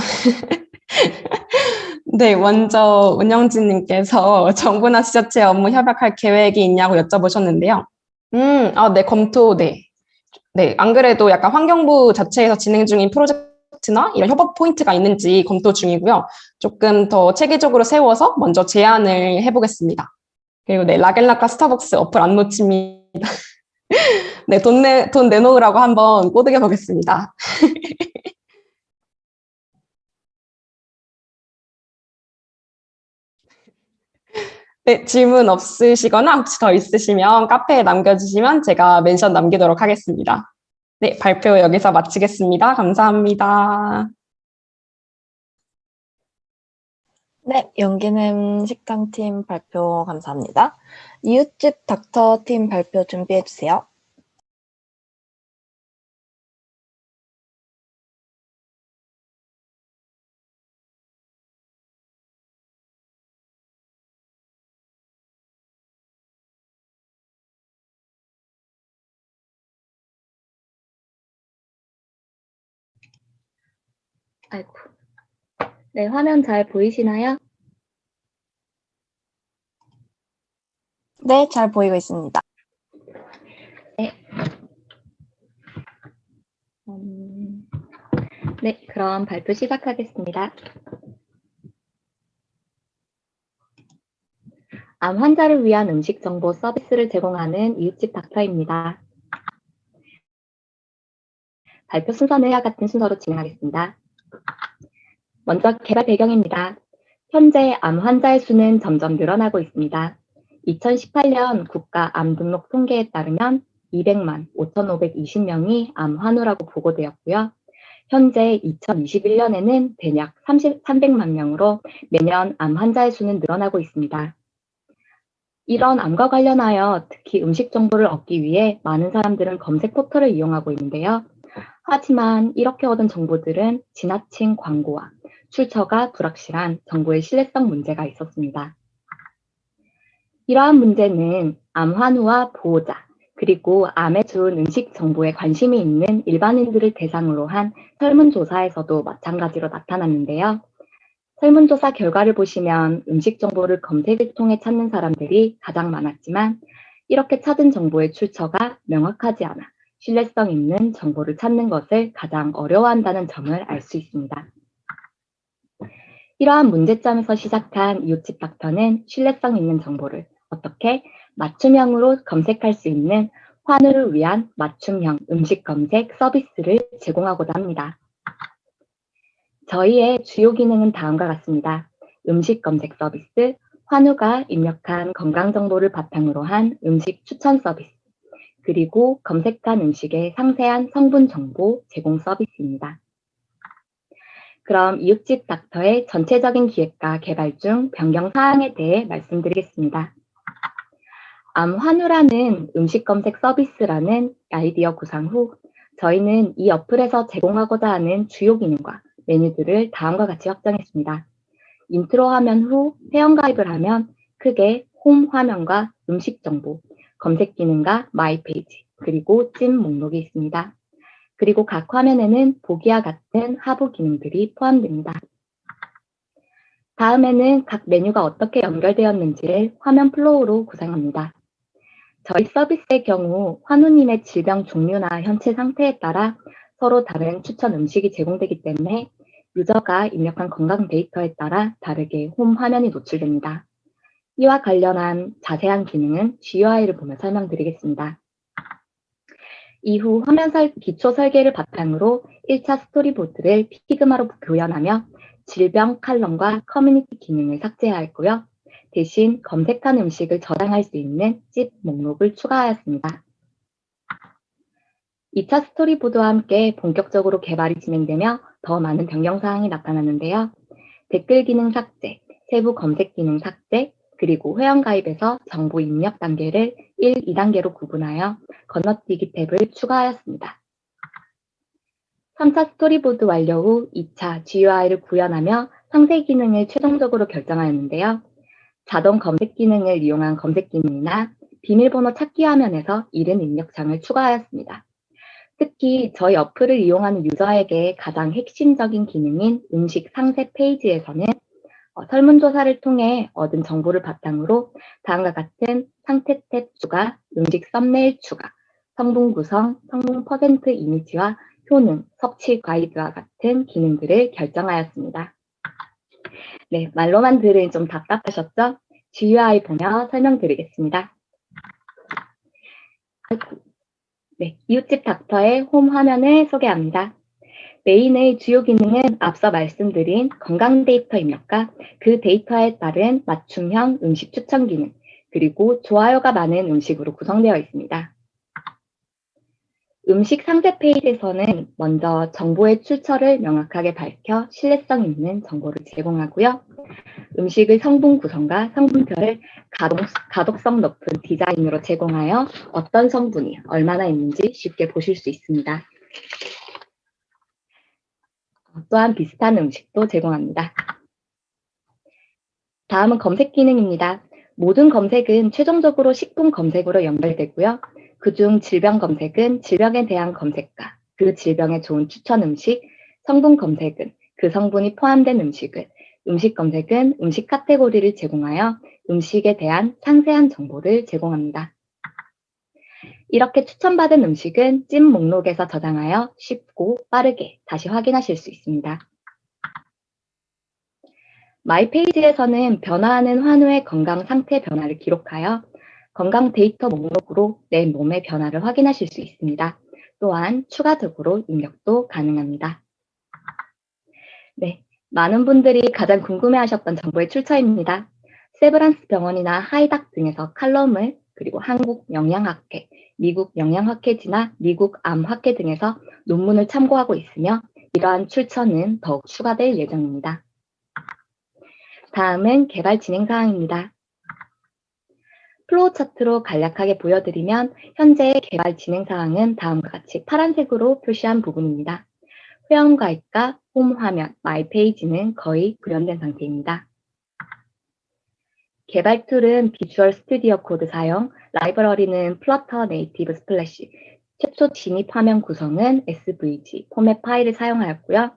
네, 먼저 운영진님께서 정부나 지자체 업무 협약할 계획이 있냐고 여쭤보셨는데요. 네, 검토, 네. 네, 안 그래도 약간 환경부 자체에서 진행 중인 프로젝트나 이런 협업 포인트가 있는지 검토 중이고요. 조금 더 체계적으로 세워서 먼저 제안을 해보겠습니다. 그리고 네, 라겔라카 스타벅스 어플 안 놓칩니다. 네, 돈 내놓으라고 한번 꼬드겨 보겠습니다. 네, 질문 없으시거나 혹시 더 있으시면 카페에 남겨주시면 제가 멘션 남기도록 하겠습니다. 네, 발표 여기서 마치겠습니다. 감사합니다. 네, 연기냄 식당팀 발표 감사합니다. 이웃집 닥터 팀 발표 준비해 주세요. 아이고. 네, 화면 잘 보이시나요? 네, 잘 보이고 있습니다. 네. 네, 그럼 발표 시작하겠습니다. 암 환자를 위한 음식 정보 서비스를 제공하는 이웃집 닥터입니다. 발표 순서는 이와 같은 순서로 진행하겠습니다. 먼저 개발 배경입니다. 현재 암 환자의 수는 점점 늘어나고 있습니다. 2018년 국가 암 등록 통계에 따르면 200만 5,520명이 암 환우라고 보고되었고요. 현재 2021년에는 대략 300만 명으로 매년 암 환자의 수는 늘어나고 있습니다. 이런 암과 관련하여 특히 음식 정보를 얻기 위해 많은 사람들은 검색 포털을 이용하고 있는데요. 하지만 이렇게 얻은 정보들은 지나친 광고와 출처가 불확실한 정보의 신뢰성 문제가 있었습니다. 이러한 문제는 암 환우와 보호자, 그리고 암에 좋은 음식 정보에 관심이 있는 일반인들을 대상으로 한 설문조사에서도 마찬가지로 나타났는데요. 설문조사 결과를 보시면 음식 정보를 검색을 통해 찾는 사람들이 가장 많았지만 이렇게 찾은 정보의 출처가 명확하지 않아 신뢰성 있는 정보를 찾는 것을 가장 어려워한다는 점을 알 수 있습니다. 이러한 문제점에서 시작한 이웃집 닥터는 신뢰성 있는 정보를 어떻게 맞춤형으로 검색할 수 있는 환우를 위한 맞춤형 음식 검색 서비스를 제공하고자 합니다. 저희의 주요 기능은 다음과 같습니다. 음식 검색 서비스, 환우가 입력한 건강 정보를 바탕으로 한 음식 추천 서비스, 그리고 검색한 음식의 상세한 성분 정보 제공 서비스입니다. 그럼 이웃집 닥터의 전체적인 기획과 개발 중 변경 사항에 대해 말씀드리겠습니다. 암 환우라는 음식 검색 서비스라는 아이디어 구상 후 저희는 이 어플에서 제공하고자 하는 주요 기능과 메뉴들을 다음과 같이 확정했습니다. 인트로 화면 후 회원가입을 하면 크게 홈 화면과 음식 정보, 검색 기능과 마이 페이지, 그리고 찜 목록이 있습니다. 그리고 각 화면에는 보기와 같은 하부 기능들이 포함됩니다. 다음에는 각 메뉴가 어떻게 연결되었는지를 화면 플로우로 구상합니다. 저희 서비스의 경우 환우님의 질병 종류나 현체 상태에 따라 서로 다른 추천 음식이 제공되기 때문에 유저가 입력한 건강 데이터에 따라 다르게 홈 화면이 노출됩니다. 이와 관련한 자세한 기능은 GUI를 보며 설명드리겠습니다. 이후 기초 설계를 바탕으로 1차 스토리보드를 피그마로 구현하며 질병 칼럼과 커뮤니티 기능을 삭제하였고요. 대신 검색한 음식을 저장할 수 있는 찝 목록을 추가하였습니다. 2차 스토리보드와 함께 본격적으로 개발이 진행되며 더 많은 변경사항이 나타났는데요. 댓글 기능 삭제, 세부 검색 기능 삭제, 그리고 회원가입에서 정보 입력 단계를 1, 2단계로 구분하여 건너뛰기 탭을 추가하였습니다. 3차 스토리보드 완료 후 2차 GUI를 구현하며 상세 기능을 최종적으로 결정하였는데요. 자동 검색 기능을 이용한 검색 기능이나 비밀번호 찾기 화면에서 이름 입력창을 추가하였습니다. 특히 저희 어플을 이용하는 유저에게 가장 핵심적인 기능인 음식 상세 페이지에서는 설문조사를 통해 얻은 정보를 바탕으로 다음과 같은 상태 탭 추가, 음식 썸네일 추가, 성분 구성, 성분 퍼센트 이미지와 효능, 섭취 가이드와 같은 기능들을 결정하였습니다. 네, 말로만 들으니 좀 답답하셨죠? GUI 보며 설명드리겠습니다. 네, 이웃집 닥터의 홈 화면을 소개합니다. 메인의 주요 기능은 앞서 말씀드린 건강 데이터 입력과 그 데이터에 따른 맞춤형 음식 추천 기능, 그리고 좋아요가 많은 음식으로 구성되어 있습니다. 음식 상세 페이지에서는 먼저 정보의 출처를 명확하게 밝혀 신뢰성 있는 정보를 제공하고요. 음식의 성분 구성과 성분표를 가독성 높은 디자인으로 제공하여 어떤 성분이 얼마나 있는지 쉽게 보실 수 있습니다. 또한 비슷한 음식도 제공합니다. 다음은 검색 기능입니다. 모든 검색은 최종적으로 식품 검색으로 연결되고요. 그중 질병 검색은 질병에 대한 검색과 그 질병에 좋은 추천 음식, 성분 검색은 그 성분이 포함된 음식을, 음식 검색은 음식 카테고리를 제공하여 음식에 대한 상세한 정보를 제공합니다. 이렇게 추천받은 음식은 찜 목록에서 저장하여 쉽고 빠르게 다시 확인하실 수 있습니다. 마이 페이지에서는 변화하는 환우의 건강 상태 변화를 기록하여 건강 데이터 목록으로 내 몸의 변화를 확인하실 수 있습니다. 또한 추가적으로 입력도 가능합니다. 네, 많은 분들이 가장 궁금해하셨던 정보의 출처입니다. 세브란스 병원이나 하이닥 등에서 칼럼을, 그리고 한국 영양학회, 미국 영양학회지나 미국 암학회 등에서 논문을 참고하고 있으며 이러한 출처는 더욱 추가될 예정입니다. 다음은 개발 진행 사항입니다. 플로우 차트로 간략하게 보여드리면 현재의 개발 진행 사항은 다음과 같이 파란색으로 표시한 부분입니다. 회원가입과 홈 화면, 마이 페이지는 거의 구현된 상태입니다. 개발 툴은 비주얼 스튜디오 코드 사용, 라이브러리는 플러터 네이티브 스플래시, 최초 진입 화면 구성은 SVG, 포맷 파일을 사용하였고요.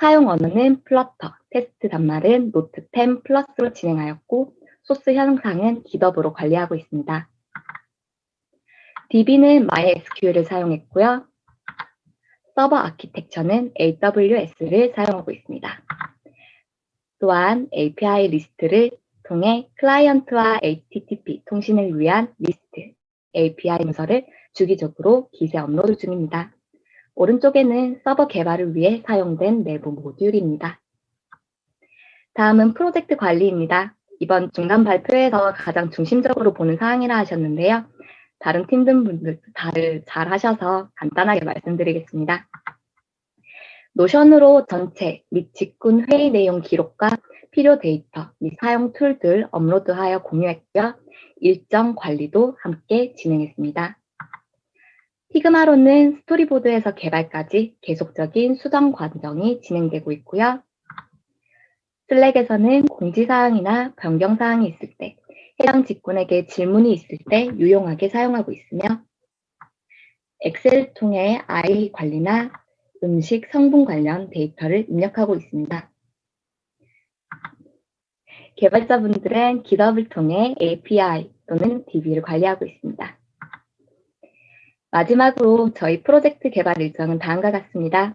사용 언어는 플러터, 테스트 단말은 노트10 플러스로 진행하였고, 소스 형상은 GitHub으로 관리하고 있습니다. DB는 MySQL을 사용했고요. 서버 아키텍처는 AWS를 사용하고 있습니다. 또한 API 리스트를 통해 클라이언트와 HTTP 통신을 위한 리스트, API 문서를 주기적으로 깃에 업로드 중입니다. 오른쪽에는 서버 개발을 위해 사용된 내부 모듈입니다. 다음은 프로젝트 관리입니다. 이번 중간 발표에서 가장 중심적으로 보는 사항이라 하셨는데요. 다른 팀분들도 다들 잘 하셔서 간단하게 말씀드리겠습니다. 노션으로 전체 및 직군 회의 내용 기록과 필요 데이터 및 사용 툴들 업로드하여 공유했고요. 일정 관리도 함께 진행했습니다. 피그마로는 스토리보드에서 개발까지 계속적인 수정 과정이 진행되고 있고요. 슬랙에서는 공지사항이나 변경사항이 있을 때, 해당 직군에게 질문이 있을 때 유용하게 사용하고 있으며, 엑셀을 통해 아이 관리나 음식 성분 관련 데이터를 입력하고 있습니다. 개발자분들은 GitHub을 통해 API 또는 DB를 관리하고 있습니다. 마지막으로 저희 프로젝트 개발 일정은 다음과 같습니다.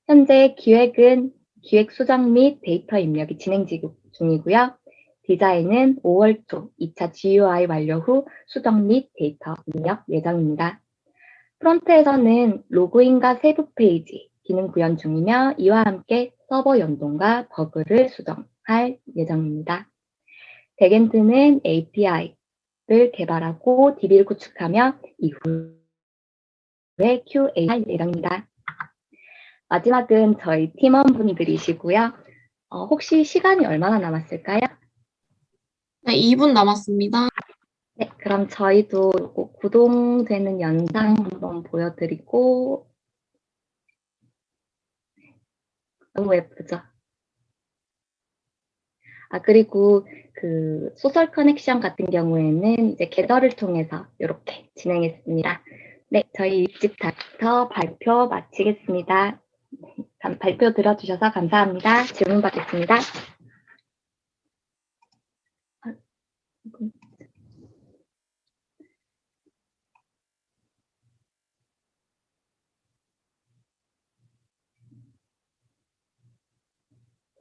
현재 기획 수정 및 데이터 입력이 진행 중이고요. 디자인은 5월 초 2차 GUI 완료 후 수정 및 데이터 입력 예정입니다. 프론트에서는 로그인과 세부 페이지 기능 구현 중이며 이와 함께 서버 연동과 버그를 수정할 예정입니다. 백엔드는 API를 개발하고 DB를 구축하며 이후에 QA 할 예정입니다. 마지막은 저희 팀원분들이시고요. 혹시 시간이 얼마나 남았을까요? 네, 2분 남았습니다. 네, 그럼 저희도 구동되는 영상 한번 보여드리고 너무 예쁘죠? 그리고 그 소셜 커넥션 같은 경우에는 이제 계절을 통해서 이렇게 진행했습니다. 네, 저희 일찍 닥터 발표 마치겠습니다. 발표 들어주셔서 감사합니다. 질문 받겠습니다.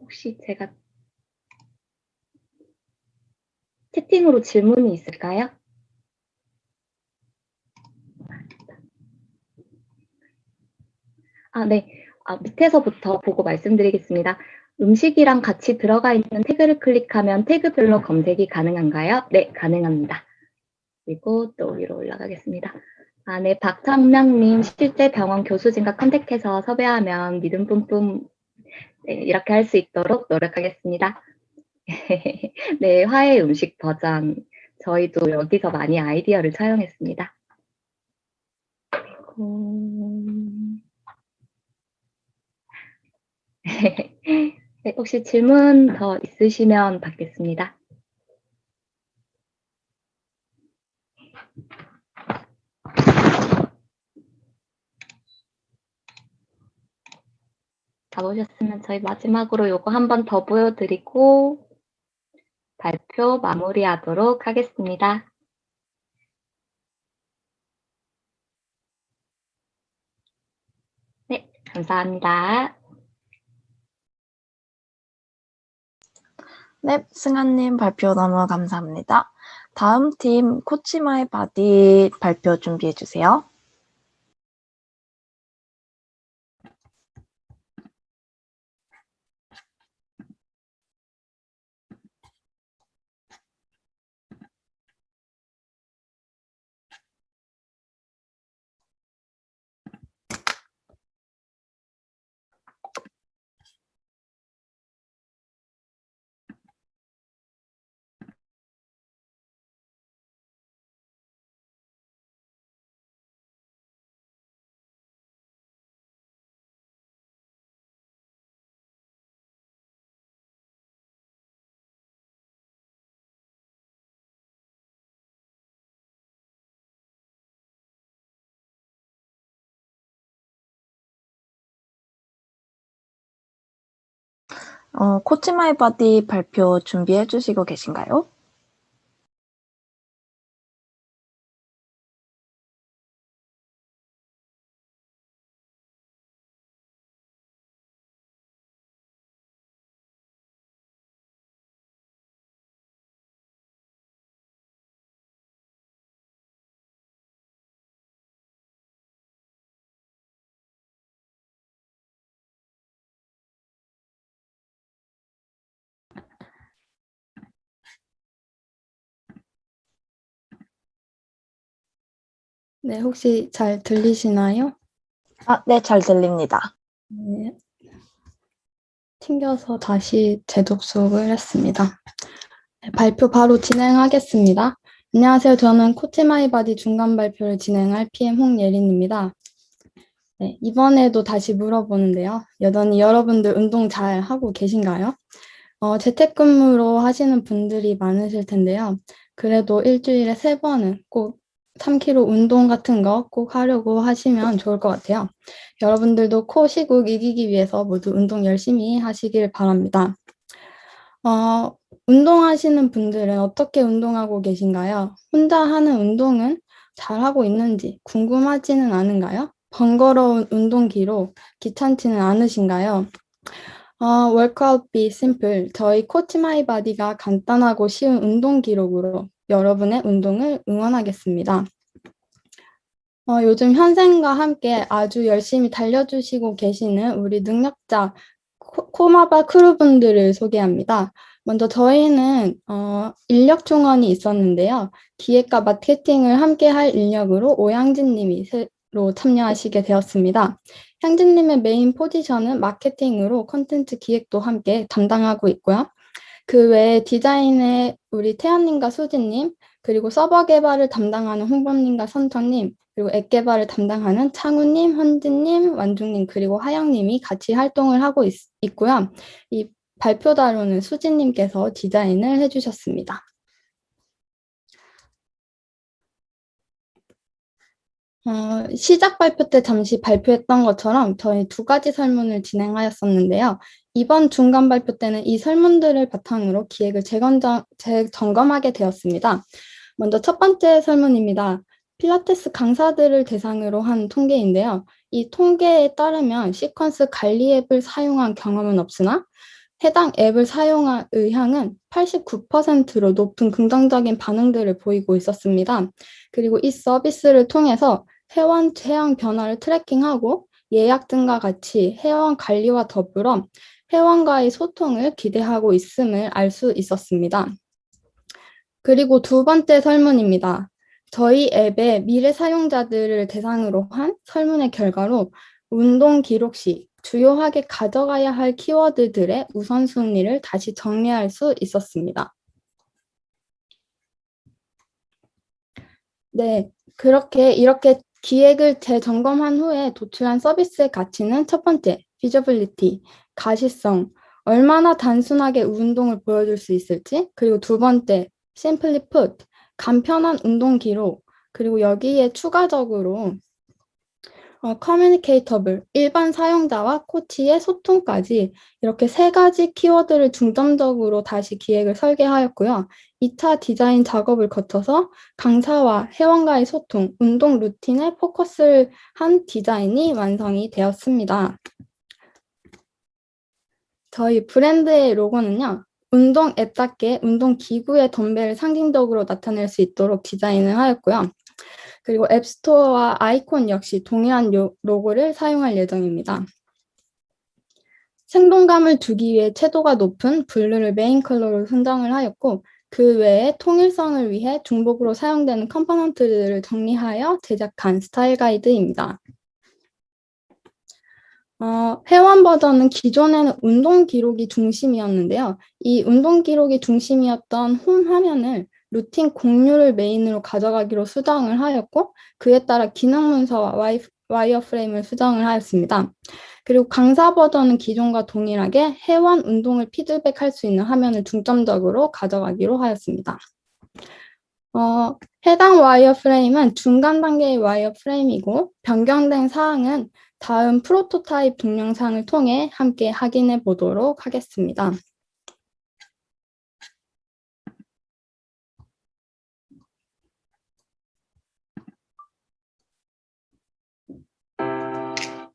혹시 제가 채팅으로 질문이 있을까요? 네. 밑에서부터 보고 말씀드리겠습니다. 음식이랑 같이 들어가 있는 태그를 클릭하면 태그별로 검색이 가능한가요? 네, 가능합니다. 그리고 또 위로 올라가겠습니다. 네, 박창명님 실제 병원 교수진과 컨택해서 섭외하면 믿음 뿜뿜 네, 이렇게 할 수 있도록 노력하겠습니다. 네, 화해 음식 버전 저희도 여기서 많이 아이디어를 차용했습니다. 네, 혹시 질문 더 있으시면 받겠습니다. 다 보셨으면 저희 마지막으로 요거 한 번 더 보여드리고 발표 마무리하도록 하겠습니다. 네, 감사합니다. 네, 승아님 발표 너무 감사합니다. 다음 팀 코치마이 바디 발표 준비해 주세요. 코치마이 바디 발표 준비해 주시고 계신가요? 네, 혹시 잘 들리시나요? 네, 잘 들립니다. 네. 튕겨서 다시 재독속을 했습니다. 네, 발표 바로 진행하겠습니다. 안녕하세요. 저는 코치마이바디 중간 발표를 진행할 PM 홍예린입니다. 네, 이번에도 다시 물어보는데요. 여전히 여러분들 운동 잘 하고 계신가요? 재택근무로 하시는 분들이 많으실 텐데요. 그래도 일주일에 3번은 꼭 3km 운동 같은 거 꼭 하려고 하시면 좋을 것 같아요. 여러분들도 코 시국 이기기 위해서 모두 운동 열심히 하시길 바랍니다. 운동하시는 분들은 어떻게 운동하고 계신가요? 혼자 하는 운동은 잘하고 있는지 궁금하지는 않은가요? 번거로운 운동 기록 귀찮지는 않으신가요? Workout be simple. 저희 코치 마이 바디가 간단하고 쉬운 운동 기록으로 여러분의 운동을 응원하겠습니다. 요즘 현생과 함께 아주 열심히 달려주시고 계시는 우리 능력자 코마바 크루분들을 소개합니다. 먼저 저희는 인력 충원이 있었는데요. 기획과 마케팅을 함께 할 인력으로 오양진 님이 새로 참여하시게 되었습니다. 향진님의 메인 포지션은 마케팅으로 콘텐츠 기획도 함께 담당하고 있고요. 그 외에 디자인에 우리 태연님과 수진님, 그리고 서버 개발을 담당하는 홍범님과 선천님, 그리고 앱 개발을 담당하는 창우님, 헌진님, 완중님, 그리고 하영님이 같이 활동을 하고 있고요. 이 발표자로는 수진님께서 디자인을 해주셨습니다. 시작 발표 때 잠시 발표했던 것처럼 저희 2가지 설문을 진행하였었는데요. 이번 중간 발표 때는 이 설문들을 바탕으로 기획을 재점검하게 되었습니다. 먼저 첫 번째 설문입니다. 필라테스 강사들을 대상으로 한 통계인데요. 이 통계에 따르면 시퀀스 관리 앱을 사용한 경험은 없으나 해당 앱을 사용한 의향은 89%로 높은 긍정적인 반응들을 보이고 있었습니다. 그리고 이 서비스를 통해서 회원 체형 변화를 트래킹하고 예약 등과 같이 회원 관리와 더불어 회원과의 소통을 기대하고 있음을 알 수 있었습니다. 그리고 2번째 설문입니다. 저희 앱의 미래 사용자들을 대상으로 한 설문의 결과로 운동 기록 시 주요하게 가져가야 할 키워드들의 우선순위를 다시 정리할 수 있었습니다. 네, 이렇게 기획을 재점검한 후에 도출한 서비스의 가치는 첫 번째, feasibility, 가시성, 얼마나 단순하게 운동을 보여줄 수 있을지, 그리고 2번째, simply put, 간편한 운동 기록, 그리고 여기에 추가적으로 communicatable, 일반 사용자와 코치의 소통까지 이렇게 3가지 키워드를 중점적으로 다시 기획을 설계하였고요. 2차 디자인 작업을 거쳐서 강사와 회원과의 소통, 운동 루틴에 포커스를 한 디자인이 완성이 되었습니다. 저희 브랜드의 로고는요. 운동 앱답게 운동 기구의 덤벨을 상징적으로 나타낼 수 있도록 디자인을 하였고요. 그리고 앱스토어와 아이콘 역시 동일한 로고를 사용할 예정입니다. 생동감을 주기 위해 채도가 높은 블루를 메인 컬러로 선정을 하였고 그 외에 통일성을 위해 중복으로 사용되는 컴포넌트들을 정리하여 제작한 스타일 가이드입니다. 회원 버전은 기존에는 운동 기록이 중심이었는데요. 이 운동 기록이 중심이었던 홈 화면을 루틴 공유를 메인으로 가져가기로 수정을 하였고 그에 따라 기능 문서와 와이어프레임을 수정을 하였습니다. 그리고 강사 버전은 기존과 동일하게 회원 운동을 피드백할 수 있는 화면을 중점적으로 가져가기로 하였습니다. 해당 와이어프레임은 중간 단계의 와이어프레임이고 변경된 사항은 다음 프로토타입 동영상을 통해 함께 확인해 보도록 하겠습니다.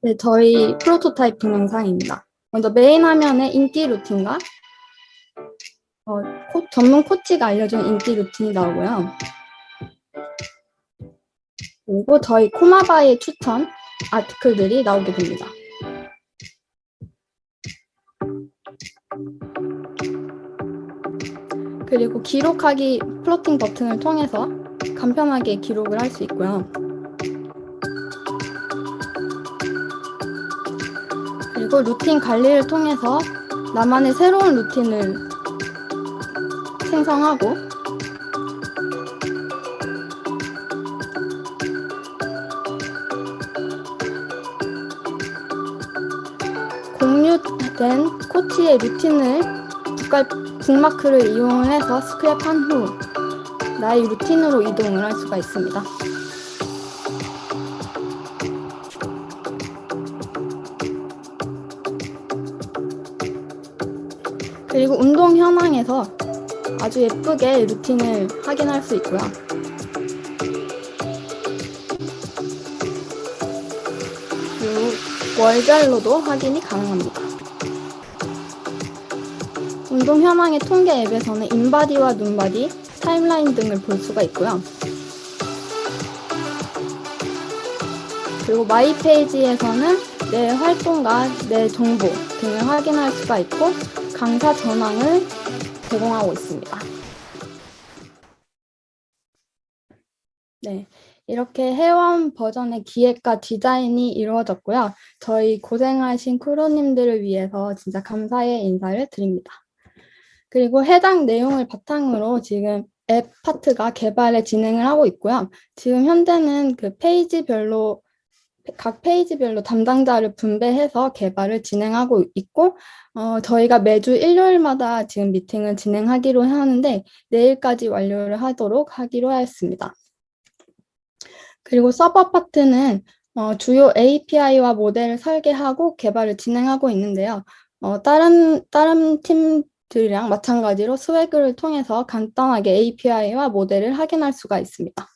네, 저희 프로토타입 동영상입니다. 먼저 메인 화면에 인기 루틴과 전문 코치가 알려준 인기 루틴이 나오고요. 그리고 저희 코마바의 추천 아티클들이 나오게 됩니다. 그리고 기록하기 플로팅 버튼을 통해서 간편하게 기록을 할 수 있고요. 그리고 루틴 관리를 통해서 나만의 새로운 루틴을 생성하고 공유된 코치의 루틴을 북마크를 이용을 해서 스크랩한 후 나의 루틴으로 이동을 할 수가 있습니다. 그리고 운동 현황에서 아주 예쁘게 루틴을 확인할 수 있고요. 그리고 월별로도 확인이 가능합니다. 운동 현황의 통계 앱에서는 인바디와 눈바디, 타임라인 등을 볼 수가 있고요. 그리고 마이 페이지에서는 내 활동과 내 정보 등을 확인할 수가 있고 강사 전황을 제공하고 있습니다. 네, 이렇게 회원 버전의 기획과 디자인이 이루어졌고요. 저희 고생하신 크루님들을 위해서 진짜 감사의 인사를 드립니다. 그리고 해당 내용을 바탕으로 지금 앱 파트가 개발에 진행을 하고 있고요. 지금 현재는 각 페이지별로 담당자를 분배해서 개발을 진행하고 있고, 저희가 매주 일요일마다 지금 미팅을 진행하기로 하는데, 내일까지 완료를 하도록 하기로 하였습니다. 그리고 서버 파트는 주요 API와 모델을 설계하고 개발을 진행하고 있는데요. 다른 팀들이랑 마찬가지로 스웨그를 통해서 간단하게 API와 모델을 확인할 수가 있습니다.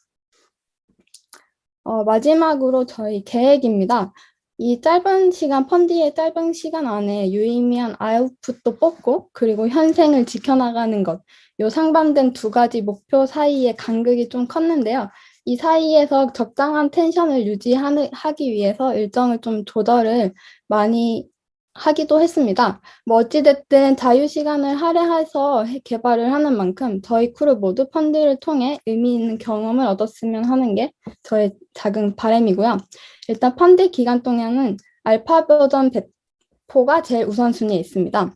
마지막으로 저희 계획입니다. 이 펀디의 짧은 시간 안에 유의미한 아웃풋도 뽑고 그리고 현생을 지켜나가는 것, 요 상반된 두 가지 목표 사이의 간극이 좀 컸는데요. 이 사이에서 적당한 텐션을 유지하기 위해서 일정을 좀 조절을 많이 하기도 했습니다. 어찌됐든 자유시간을 할애해서 개발을 하는 만큼 저희 크루 모두 펀드를 통해 의미 있는 경험을 얻었으면 하는 게 저의 작은 바람이고요. 일단 펀드 기간 동안은 알파 버전 배포가 제일 우선순위에 있습니다.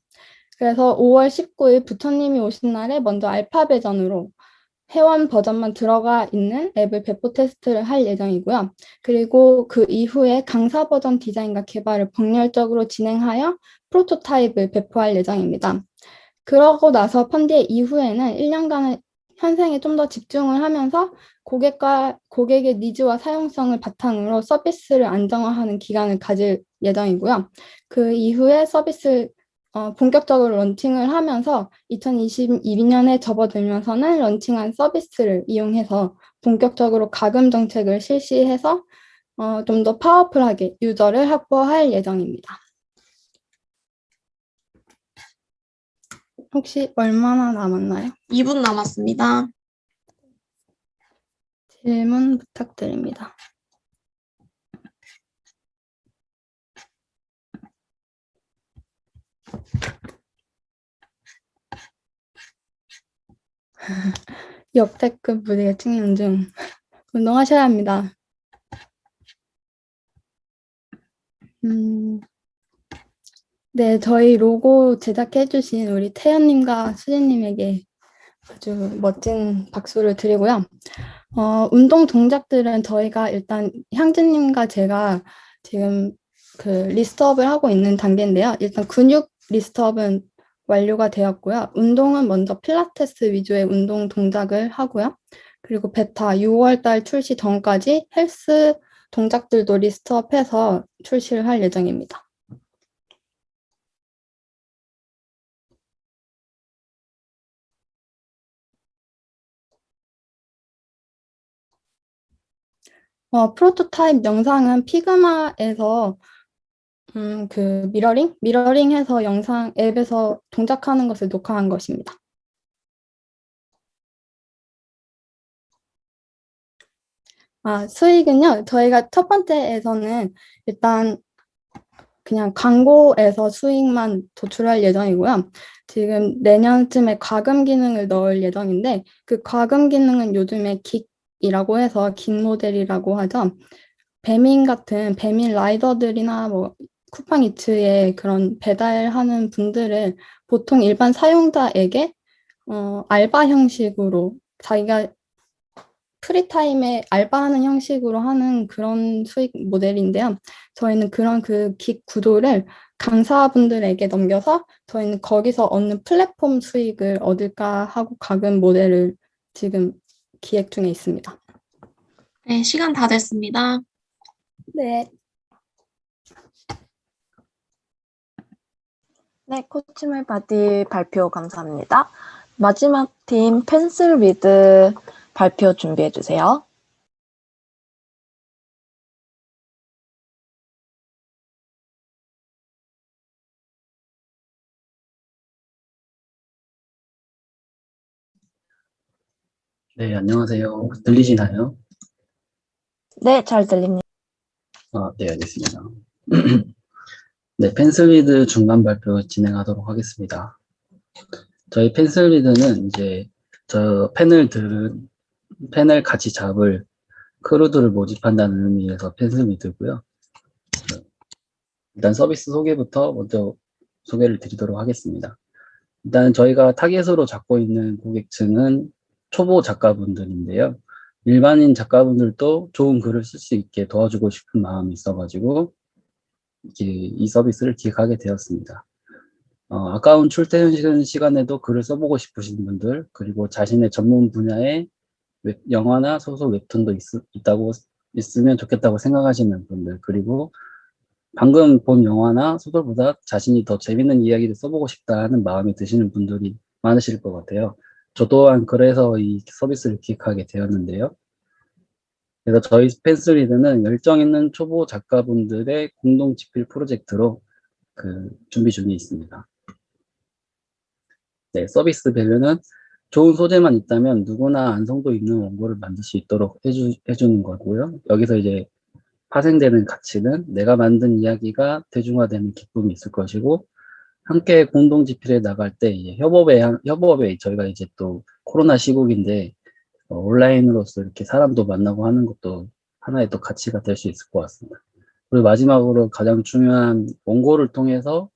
그래서 5월 19일 부처님이 오신 날에 먼저 알파 버전으로 회원 버전만 들어가 있는 앱을 배포 테스트를 할 예정이고요. 그리고 그 이후에 강사 버전 디자인과 개발을 병렬적으로 진행하여 프로토타입을 배포할 예정입니다. 그러고 나서 펀디의 이후에는 1년간의 현생에 좀 더 집중을 하면서 고객의 니즈와 사용성을 바탕으로 서비스를 안정화하는 기간을 가질 예정이고요. 그 이후에 서비스 본격적으로 런칭을 하면서 2022년에 접어들면서는 런칭한 서비스를 이용해서 본격적으로 가금 정책을 실시해서 좀 더 파워풀하게 유저를 확보할 예정입니다. 혹시 얼마나 남았나요? 2분 남았습니다. 질문 부탁드립니다. 역대급 무대에 찍는 중. 운동하셔야 합니다. 네, 저희 로고 제작해주신 우리 태연님과 수진님에게 아주 멋진 박수를 드리고요. 운동 동작들은 저희가 일단 향진님과 제가 지금 그 리스트업을 하고 있는 단계인데요. 일단 근육 리스트업은 완료가 되었고요. 운동은 먼저 필라테스 위주의 운동 동작을 하고요. 그리고 베타 6월달 출시 전까지 헬스 동작들도 리스트업해서 출시를 할 예정입니다. 프로토타입 영상은 피그마에서 그 미러링해서 영상 앱에서 동작하는 것을 녹화한 것입니다. 수익은요, 저희가 첫 번째에서는 일단 그냥 광고에서 수익만 도출할 예정이고요. 지금 내년쯤에 과금 기능을 넣을 예정인데 그 과금 기능은 요즘에 긱이라고 해서 긱 모델이라고 하죠. 배민 라이더들이나 쿠팡이츠에 그런 배달하는 분들을 보통 일반 사용자에게 알바 형식으로 자기가 프리타임에 알바하는 형식으로 하는 그런 수익 모델인데요. 저희는 그런 그 긱 구도를 강사분들에게 넘겨서 저희는 거기서 얻는 플랫폼 수익을 얻을까 하고 가금 모델을 지금 기획 중에 있습니다. 네, 시간 다 됐습니다. 네. 네, 코치말 바디 발표 감사합니다. 마지막 팀 펜슬 위드 발표 준비해 주세요. 네, 안녕하세요. 들리시나요? 네, 잘 들립니다. 네, 알겠습니다. 네, 펜슬리드 중간 발표 진행하도록 하겠습니다. 저희 펜슬리드는 이제 펜을 같이 잡을 크루들을 모집한다는 의미에서 펜슬리드고요. 일단 서비스 소개부터 먼저 소개를 드리도록 하겠습니다. 일단 저희가 타겟으로 잡고 있는 고객층은 초보 작가분들인데요. 일반인 작가분들도 좋은 글을 쓸 수 있게 도와주고 싶은 마음이 있어가지고 이 서비스를 기획하게 되었습니다. 아까운 출퇴근 시간에도 글을 써보고 싶으신 분들, 그리고 자신의 전문 분야에 영화나 소설 웹툰도 있으면 좋겠다고 생각하시는 분들, 그리고 방금 본 영화나 소설보다 자신이 더 재밌는 이야기를 써보고 싶다 하는 마음이 드시는 분들이 많으실 것 같아요. 저 또한 그래서 이 서비스를 기획하게 되었는데요. 그래서 저희 펜슬리드는 열정 있는 초보 작가분들의 공동 집필 프로젝트로 준비 중에 있습니다. 네, 서비스 밸류는 좋은 소재만 있다면 누구나 완성도 있는 원고를 만들 수 있도록 해주는 거고요. 여기서 이제 파생되는 가치는 내가 만든 이야기가 대중화되는 기쁨이 있을 것이고, 함께 공동 집필에 나갈 때 이제 협업에 저희가 이제 또 코로나 시국인데 온라인으로서 이렇게 사람도 만나고 하는 것도 하나의 또 가치가 될 수 있을 것 같습니다. 그리고 마지막으로 가장 중요한 원고를 통해서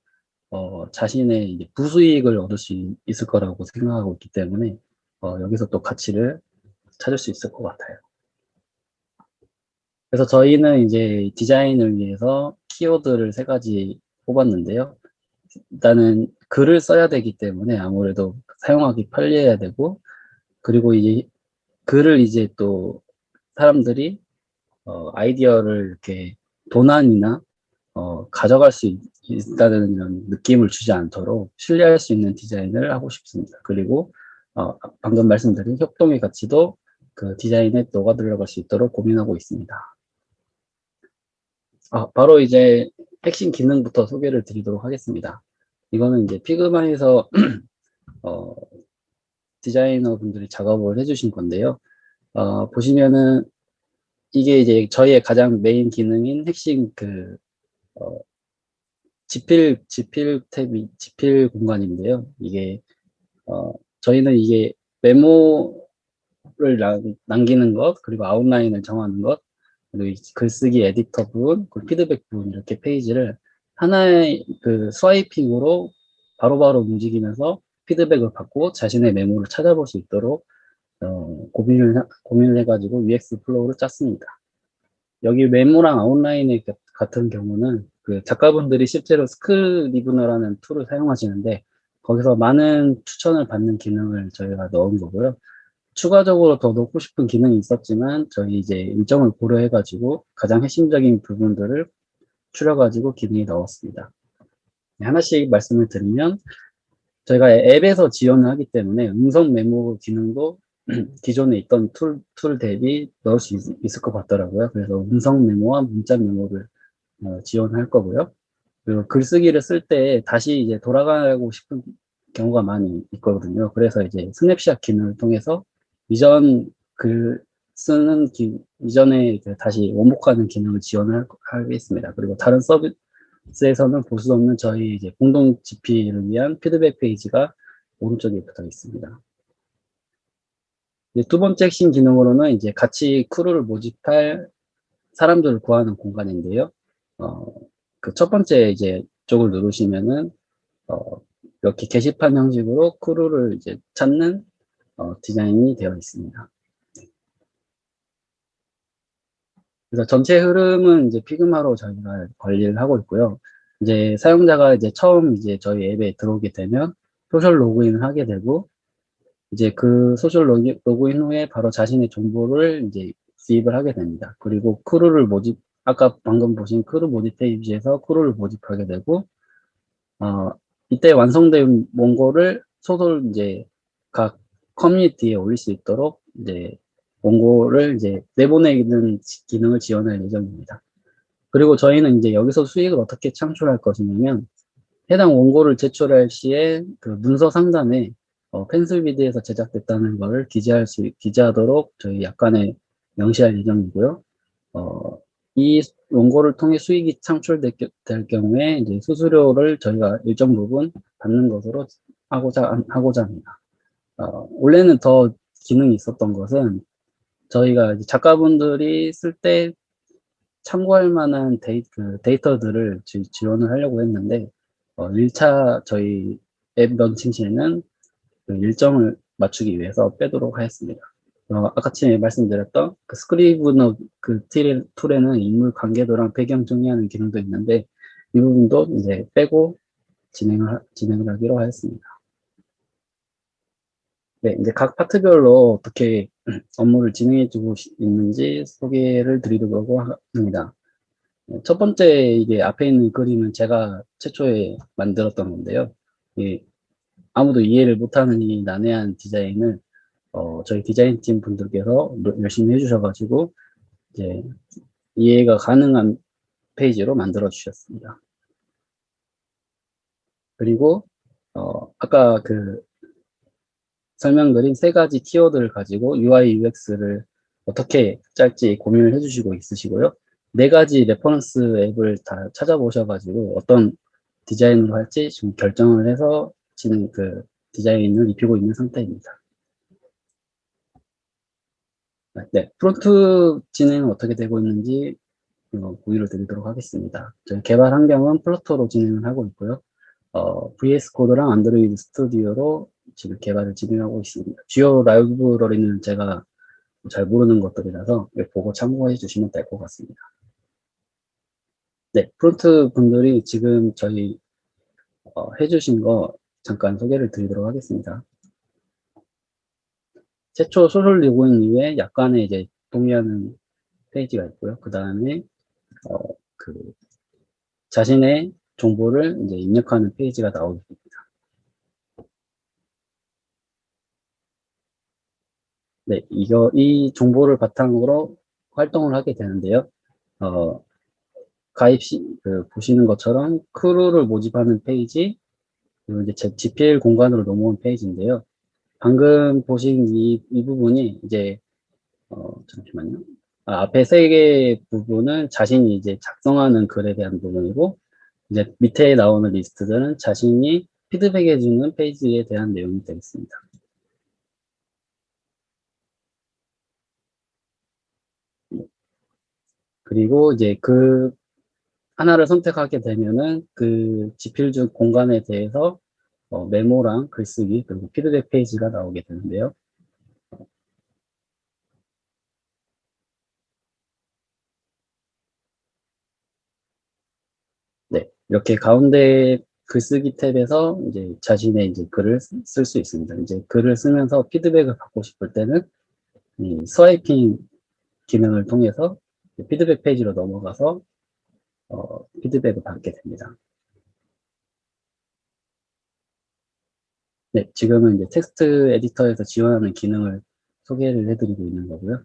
자신의 이제 부수익을 얻을 수 있을 거라고 생각하고 있기 때문에 여기서 또 가치를 찾을 수 있을 것 같아요. 그래서 저희는 이제 디자인을 위해서 키워드를 3가지 뽑았는데요. 일단은 글을 써야 되기 때문에 아무래도 사용하기 편리해야 되고, 그리고 이제 글을 이제 또 사람들이 아이디어를 이렇게 도난이나 가져갈 수 있다는 이런 느낌을 주지 않도록 신뢰할 수 있는 디자인을 하고 싶습니다. 그리고 방금 말씀드린 협동의 가치도 그 디자인에 녹아 들어갈 수 있도록 고민하고 있습니다. 바로 이제 핵심 기능부터 소개를 드리도록 하겠습니다. 이거는 이제 피그마에서 디자이너 분들이 작업을 해주신 건데요. 보시면은 이게 이제 저희의 가장 메인 기능인 핵심 지필 탭이 지필 공간인데요. 이게 저희는 이게 메모를 남기는 것, 그리고 아웃라인을 정하는 것, 그리고 글쓰기 에디터 부분, 그리고 피드백 부분, 이렇게 페이지를 하나의 스와이핑으로 바로바로 움직이면서 피드백을 받고 자신의 메모를 찾아볼 수 있도록 고민을 해가지고 UX 플로우를 짰습니다. 여기 메모랑 아웃라인 같은 경우는 작가분들이 실제로 스크리브너라는 툴을 사용하시는데 거기서 많은 추천을 받는 기능을 저희가 넣은 거고요. 추가적으로 더 넣고 싶은 기능이 있었지만 저희 이제 일정을 고려해가지고 가장 핵심적인 부분들을 추려가지고 기능에 넣었습니다. 하나씩 말씀을 드리면 저희가 앱에서 지원을 하기 때문에 음성 메모 기능도 기존에 있던 툴 대비 넣을 수 있을 것 같더라고요. 그래서 음성 메모와 문자 메모를 지원할 거고요. 그리고 글쓰기를 쓸 때 다시 이제 돌아가고 싶은 경우가 많이 있거든요. 그래서 이제 스냅샷 기능을 통해서 이전에 다시 원복하는 기능을 지원하겠습니다. 그리고 다른 서비스에서는 볼 수 없는 저희 이제 공동 집필을 위한 피드백 페이지가 오른쪽에 붙어 있습니다. 두 번째 핵심 기능으로는 이제 같이 크루를 모집할 사람들을 구하는 공간인데요. 그 첫 번째 이제 쪽을 누르시면은 이렇게 게시판 형식으로 크루를 이제 찾는 디자인이 되어 있습니다. 그래서 전체 흐름은 이제 피그마로 저희가 관리를 하고 있고요. 이제 사용자가 이제 처음 이제 저희 앱에 들어오게 되면 소셜 로그인을 하게 되고, 이제 그 소셜 로그인 후에 바로 자신의 정보를 이제 주입을 하게 됩니다. 그리고 아까 방금 보신 크루 모집 페이지에서 크루를 모집하게 되고, 이때 완성된 원고를 소설 이제 각 커뮤니티에 올릴 수 있도록 이제 원고를 이제 내보내는 기능을 지원할 예정입니다. 그리고 저희는 이제 여기서 수익을 어떻게 창출할 것이냐면 해당 원고를 제출할 시에 그 문서 상단에 펜슬비드에서 제작됐다는 것을 기재하도록 저희 약관에 명시할 예정이고요. 이 원고를 통해 수익이 창출될 경우에 이제 수수료를 저희가 일정 부분 받는 것으로 하고자 합니다. 원래는 더 기능이 있었던 것은 저희가 이제 작가분들이 쓸 때 참고할 만한 데이터들을 지원을 하려고 했는데 1차 저희 앱 런칭 시에는 그 일정을 맞추기 위해서 빼도록 하였습니다. 아까 전에 말씀드렸던 그 스크리브너 그 툴에는 인물 관계도랑 배경 정리하는 기능도 있는데 이 부분도 이제 빼고 진행을 하기로 하였습니다. 네, 이제 각 파트별로 어떻게 업무를 진행해 주고 있는지 소개를 드리려고 합니다. 첫 번째 이게 앞에 있는 그림은 제가 최초에 만들었던 건데요. 아무도 이해를 못하는 이 난해한 디자인을 저희 디자인팀 분들께서 열심히 해주셔가지고 이제 이해가 가능한 페이지로 만들어 주셨습니다. 그리고 아까 그 설명드린 세 가지 키워드를 가지고 UI, UX를 어떻게 짤지 고민을 해주시고 있으시고요. 네 가지 레퍼런스 앱을 다 찾아보셔가지고 어떤 디자인으로 할지 지금 결정을 해서 그 디자인을 입히고 있는 상태입니다. 네, 프론트 진행은 어떻게 되고 있는지 공유를 드리도록 하겠습니다. 저희 개발 환경은 플러터로 진행을 하고 있고요. VS 코드랑 안드로이드 스튜디오로 지금 개발을 진행하고 있습니다. 주요 라이브러리는 제가 잘 모르는 것들이라서 보고 참고해 주시면 될 것 같습니다. 네, 프론트 분들이 지금 저희 해주신 거 잠깐 소개를 드리도록 하겠습니다. 최초 소셜 로그인 이후에 약간의 이제 동의하는 페이지가 있고요. 그 다음에 그 자신의 정보를 이제 입력하는 페이지가 나오게 됩니다. 네, 이 정보를 바탕으로 활동을 하게 되는데요. 가입 시, 보시는 것처럼 크루를 모집하는 페이지, 그리고 이제 GPL 공간으로 넘어온 페이지인데요. 방금 보신 이 부분이 이제, 잠시만요. 앞에 세 개 부분은 자신이 이제 작성하는 글에 대한 부분이고, 이제 밑에 나오는 리스트들은 자신이 피드백해주는 페이지에 대한 내용이 되겠습니다. 그리고 이제 그 하나를 선택하게 되면은 그 지필 공간에 대해서 메모랑 글쓰기 그리고 피드백 페이지가 나오게 되는데요. 네, 이렇게 가운데 글쓰기 탭에서 이제 자신의 이제 글을 쓸 수 있습니다. 이제 글을 쓰면서 피드백을 받고 싶을 때는 이 스와이핑 기능을 통해서 피드백 페이지로 넘어가서 피드백을 받게 됩니다. 네, 지금은 이제 텍스트 에디터에서 지원하는 기능을 소개를 해드리고 있는 거고요.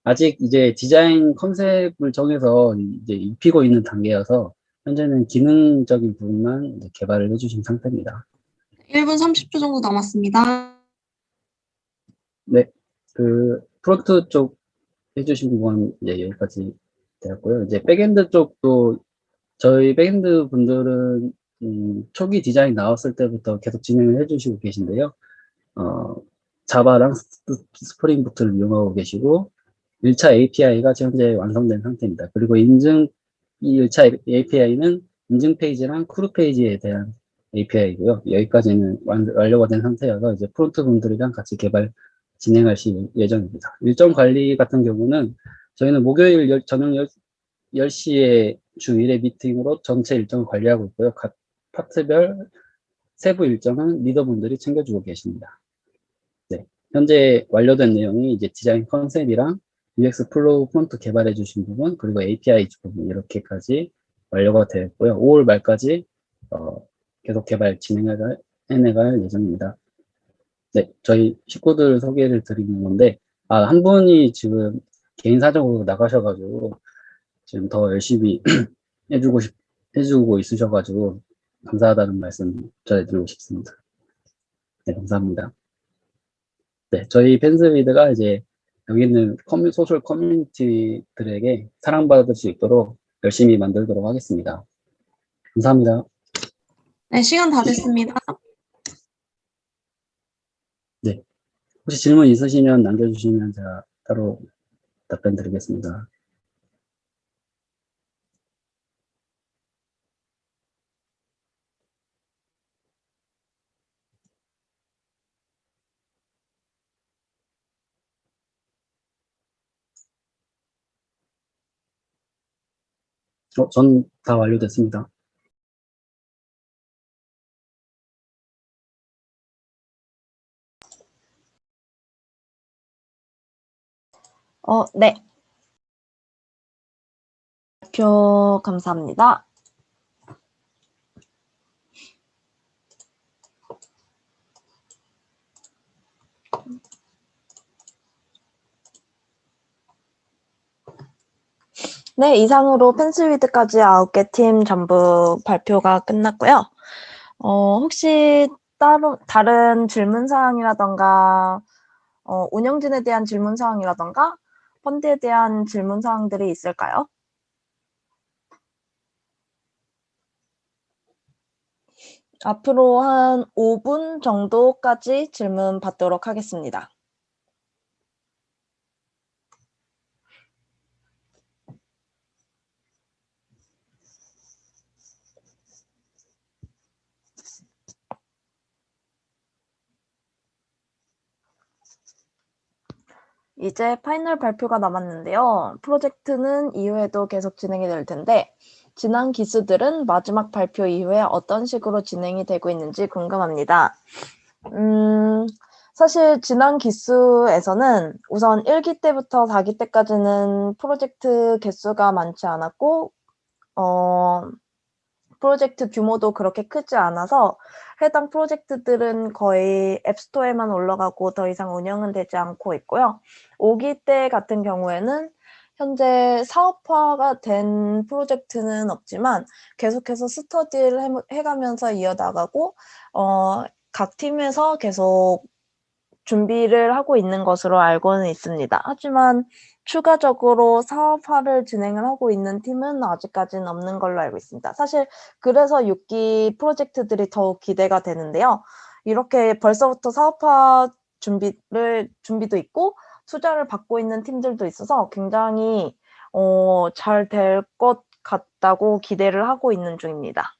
아직 이제 디자인 컨셉을 정해서 이제 입히고 있는 단계여서 현재는 기능적인 부분만 이제 개발을 해주신 상태입니다. 1분 30초 정도 남았습니다. 네, 그 프론트 쪽 해주신 부분 이제 여기까지 되었고요. 이제 백엔드 쪽도 저희 백엔드 분들은 초기 디자인 나왔을 때부터 계속 진행을 해주시고 계신데요. 자바랑 스프링 부트를 이용하고 계시고 1차 API가 현재 완성된 상태입니다. 그리고 이 1차 API는 인증 페이지랑 크루 페이지에 대한 API고요. 여기까지는 완료가 된 상태여서 이제 프론트 분들이랑 같이 개발 진행하실 예정입니다. 일정 관리 같은 경우는 저희는 목요일 저녁 10시에 주 1회 미팅으로 전체 일정을 관리하고 있고요. 각 파트별 세부 일정은 리더분들이 챙겨주고 계십니다. 네, 현재 완료된 내용이 이제 디자인 컨셉이랑 UX 플로우 폰트 개발해 주신 부분, 그리고 API 부분 이렇게까지 완료가 되었고요. 5월 말까지 계속 개발 해내갈 예정입니다. 네, 저희 식구들 소개를 드리는 건데, 한 분이 지금 개인 사정으로 나가셔가지고, 지금 더 열심히 해주고 있으셔가지고, 감사하다는 말씀 전해드리고 싶습니다. 네, 감사합니다. 네, 저희 팬스위드가 이제 여기 있는 소셜 커뮤니티들에게 사랑받을 수 있도록 열심히 만들도록 하겠습니다. 감사합니다. 네, 시간 다 됐습니다. 네, 혹시 질문 있으시면 남겨주시면 제가 따로 답변 드리겠습니다. 전 다 완료됐습니다. 네. 발표 감사합니다. 네, 이상으로 펜스위드까지 9개 팀 전부 발표가 끝났고요. 혹시 따로 다른 질문 사항이라던가 운영진에 대한 질문 사항이라던가 펀드에 대한 질문 사항들이 있을까요? 앞으로 한 5분 정도까지 질문 받도록 하겠습니다. 이제 파이널 발표가 남았는데요. 프로젝트는 이후에도 계속 진행이 될 텐데 지난 기수들은 마지막 발표 이후에 어떤 식으로 진행이 되고 있는지 궁금합니다. 사실 지난 기수에서는 우선 1기 때부터 4기 때까지는 프로젝트 개수가 많지 않았고 프로젝트 규모도 그렇게 크지 않아서 해당 프로젝트들은 거의 앱스토어에만 올라가고 더 이상 운영은 되지 않고 있고요. 5기 때 같은 경우에는 현재 사업화가 된 프로젝트는 없지만 계속해서 스터디를 해가면서 이어나가고 각 팀에서 계속 준비를 하고 있는 것으로 알고는 있습니다. 하지만 추가적으로 사업화를 진행을 하고 있는 팀은 아직까지는 없는 걸로 알고 있습니다. 사실 그래서 6기 프로젝트들이 더욱 기대가 되는데요. 이렇게 벌써부터 사업화 준비도 있고 투자를 받고 있는 팀들도 있어서 굉장히 잘 될 것 같다고 기대를 하고 있는 중입니다.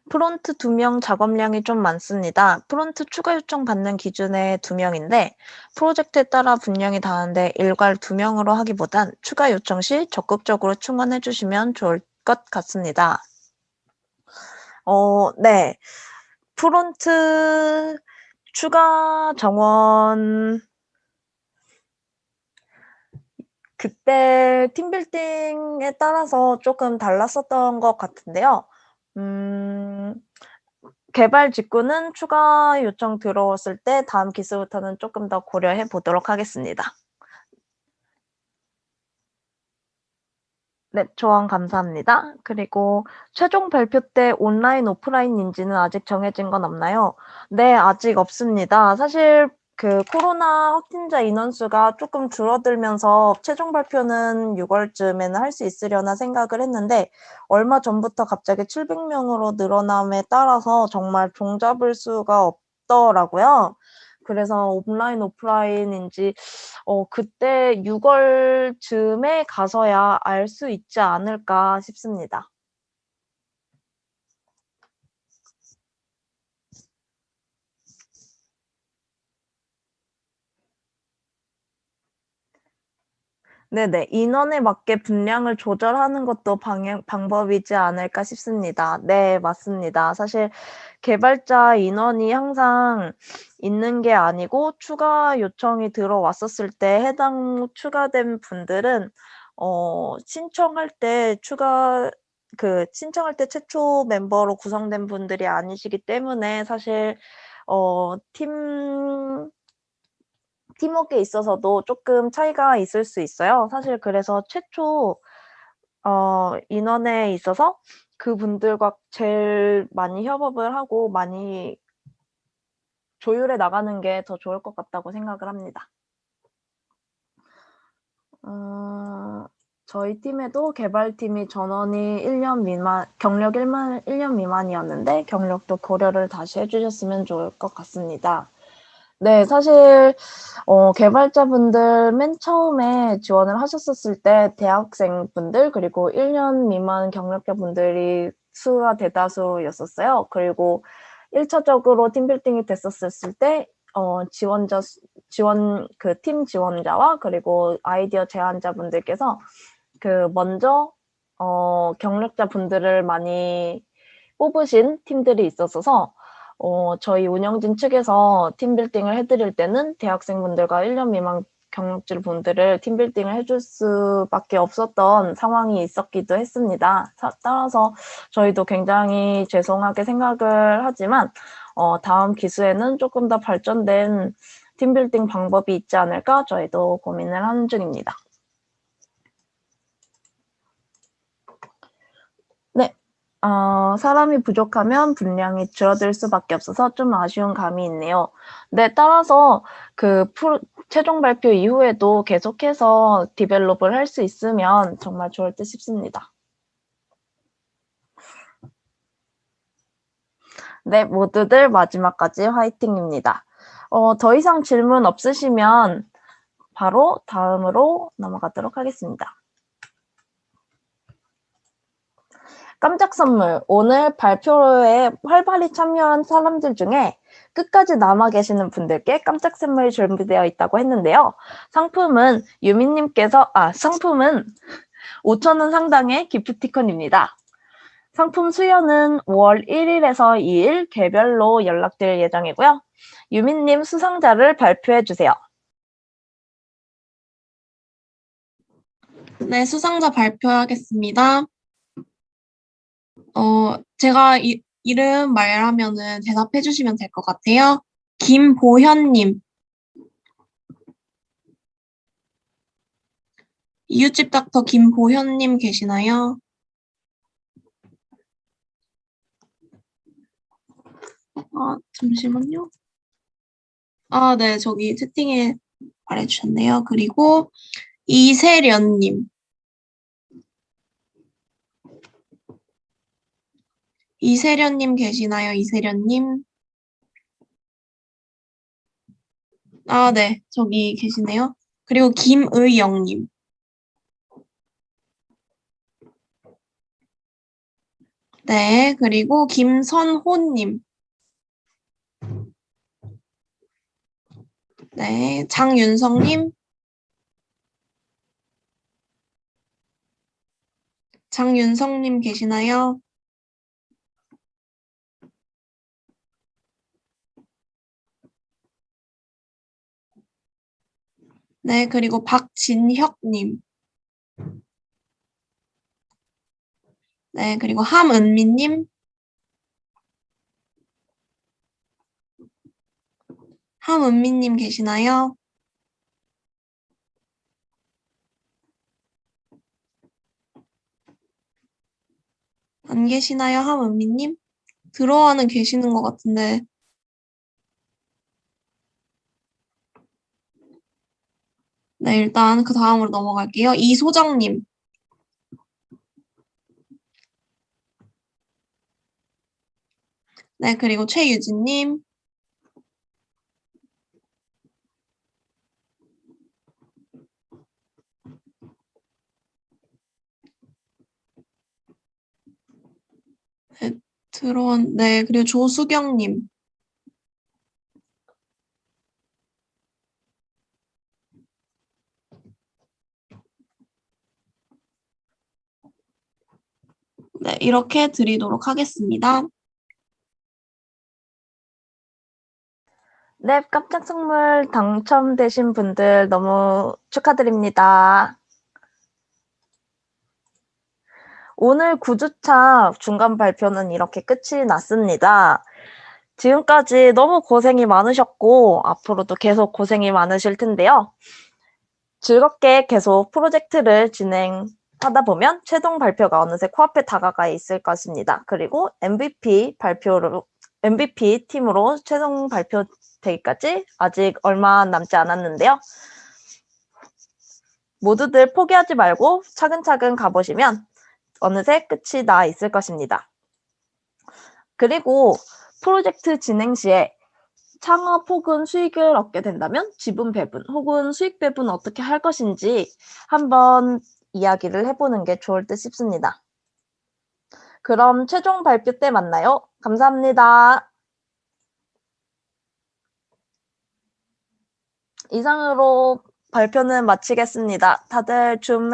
프론트 2명 작업량이 좀 많습니다. 프론트 추가 요청 받는 기준에 2명인데 프로젝트에 따라 분량이 다른데 일괄 2명으로 하기보단 추가 요청 시 적극적으로 충원해 주시면 좋을 것 같습니다. 네. 프론트 추가 정원 그때 팀빌딩에 따라서 조금 달랐었던 것 같은데요. 개발 직구는 추가 요청 들어왔을 때 다음 기수부터는 조금 더 고려해 보도록 하겠습니다. 네, 조언 감사합니다. 그리고 최종 발표 때 온라인, 오프라인인지는 아직 정해진 건 없나요? 네, 아직 없습니다. 사실 그 코로나 확진자 인원수가 조금 줄어들면서 최종 발표는 6월쯤에는 할 수 있으려나 생각을 했는데 얼마 전부터 갑자기 700명으로 늘어남에 따라서 정말 종잡을 수가 없더라고요. 그래서 온라인, 오프라인인지 그때 6월쯤에 가서야 알 수 있지 않을까 싶습니다. 네네. 인원에 맞게 분량을 조절하는 것도 방법이지 않을까 싶습니다. 네, 맞습니다. 사실 개발자 인원이 항상 있는 게 아니고 추가 요청이 들어왔었을 때 해당 추가된 분들은 신청할 때 신청할 때 최초 멤버로 구성된 분들이 아니시기 때문에 사실 팀워크에 있어서도 조금 차이가 있을 수 있어요. 사실 그래서 최초 인원에 있어서 그분들과 제일 많이 협업을 하고 많이 조율해 나가는 게 더 좋을 것 같다고 생각을 합니다. 저희 팀에도 개발팀이 전원이 1년 미만, 경력 1년 미만이었는데 경력도 고려를 다시 해주셨으면 좋을 것 같습니다. 네, 사실 개발자분들 맨 처음에 지원을 하셨었을 때 대학생분들 그리고 1년 미만 경력자분들이 수가 대다수였었어요. 그리고 1차적으로 팀빌딩이 됐었을 때 팀 지원자와 그리고 아이디어 제안자분들께서 먼저 경력자분들을 많이 뽑으신 팀들이 있었어서 저희 운영진 측에서 팀빌딩을 해드릴 때는 대학생분들과 1년 미만 경력직 분들을 팀빌딩을 해줄 수밖에 없었던 상황이 있었기도 했습니다. 따라서 저희도 굉장히 죄송하게 생각을 하지만 다음 기수에는 조금 더 발전된 팀빌딩 방법이 있지 않을까 저희도 고민을 하는 중입니다. 네. 사람이 부족하면 분량이 줄어들 수밖에 없어서 좀 아쉬운 감이 있네요. 네, 따라서 최종 발표 이후에도 계속해서 디벨롭을 할 수 있으면 정말 좋을 듯 싶습니다. 네, 모두들 마지막까지 화이팅입니다. 더 이상 질문 없으시면 바로 다음으로 넘어가도록 하겠습니다. 깜짝 선물. 오늘 발표에 활발히 참여한 사람들 중에 끝까지 남아 계시는 분들께 깜짝 선물이 준비되어 있다고 했는데요. 상품은 5,000원 상당의 기프티콘입니다. 상품 수여는 5월 1일에서 2일 개별로 연락드릴 예정이고요. 유민님 수상자를 발표해 주세요. 네, 수상자 발표하겠습니다. 제가 이름 말하면은 대답해 주시면 될 것 같아요. 김보현님. 이웃집 닥터 김보현님 계시나요? 잠시만요. 네, 저기 채팅에 말해주셨네요. 그리고 이세련님. 이세련님 계시나요? 이세련님. 네, 저기 계시네요. 그리고 김의영님. 네, 그리고 김선호님. 네, 장윤성님. 장윤성님 계시나요? 네, 그리고 박진혁님. 네, 그리고 함은미님. 함은미님 계시나요? 안 계시나요, 함은미님? 들어와는 계시는 것 같은데. 네, 일단 그 다음으로 넘어갈게요. 이소정님. 네, 그리고 최유진님. 네, 그리고 조수경님. 네, 이렇게 드리도록 하겠습니다. 네, 깜짝 선물 당첨되신 분들 너무 축하드립니다. 오늘 9주차 중간 발표는 이렇게 끝이 났습니다. 지금까지 너무 고생이 많으셨고 앞으로도 계속 고생이 많으실 텐데요. 즐겁게 계속 프로젝트를 진행하다 보면 최종 발표가 어느새 코앞에 다가가 있을 것입니다. 그리고 MVP 팀으로 최종 발표되기까지 아직 얼마 남지 않았는데요. 모두들 포기하지 말고 차근차근 가보시면 어느새 끝이 나 있을 것입니다. 그리고 프로젝트 진행 시에 창업 혹은 수익을 얻게 된다면 지분 배분 혹은 수익 배분 어떻게 할 것인지 한번 이야기를 해보는 게 좋을 듯 싶습니다. 그럼 최종 발표 때 만나요. 감사합니다. 이상으로 발표는 마치겠습니다. 다들 줌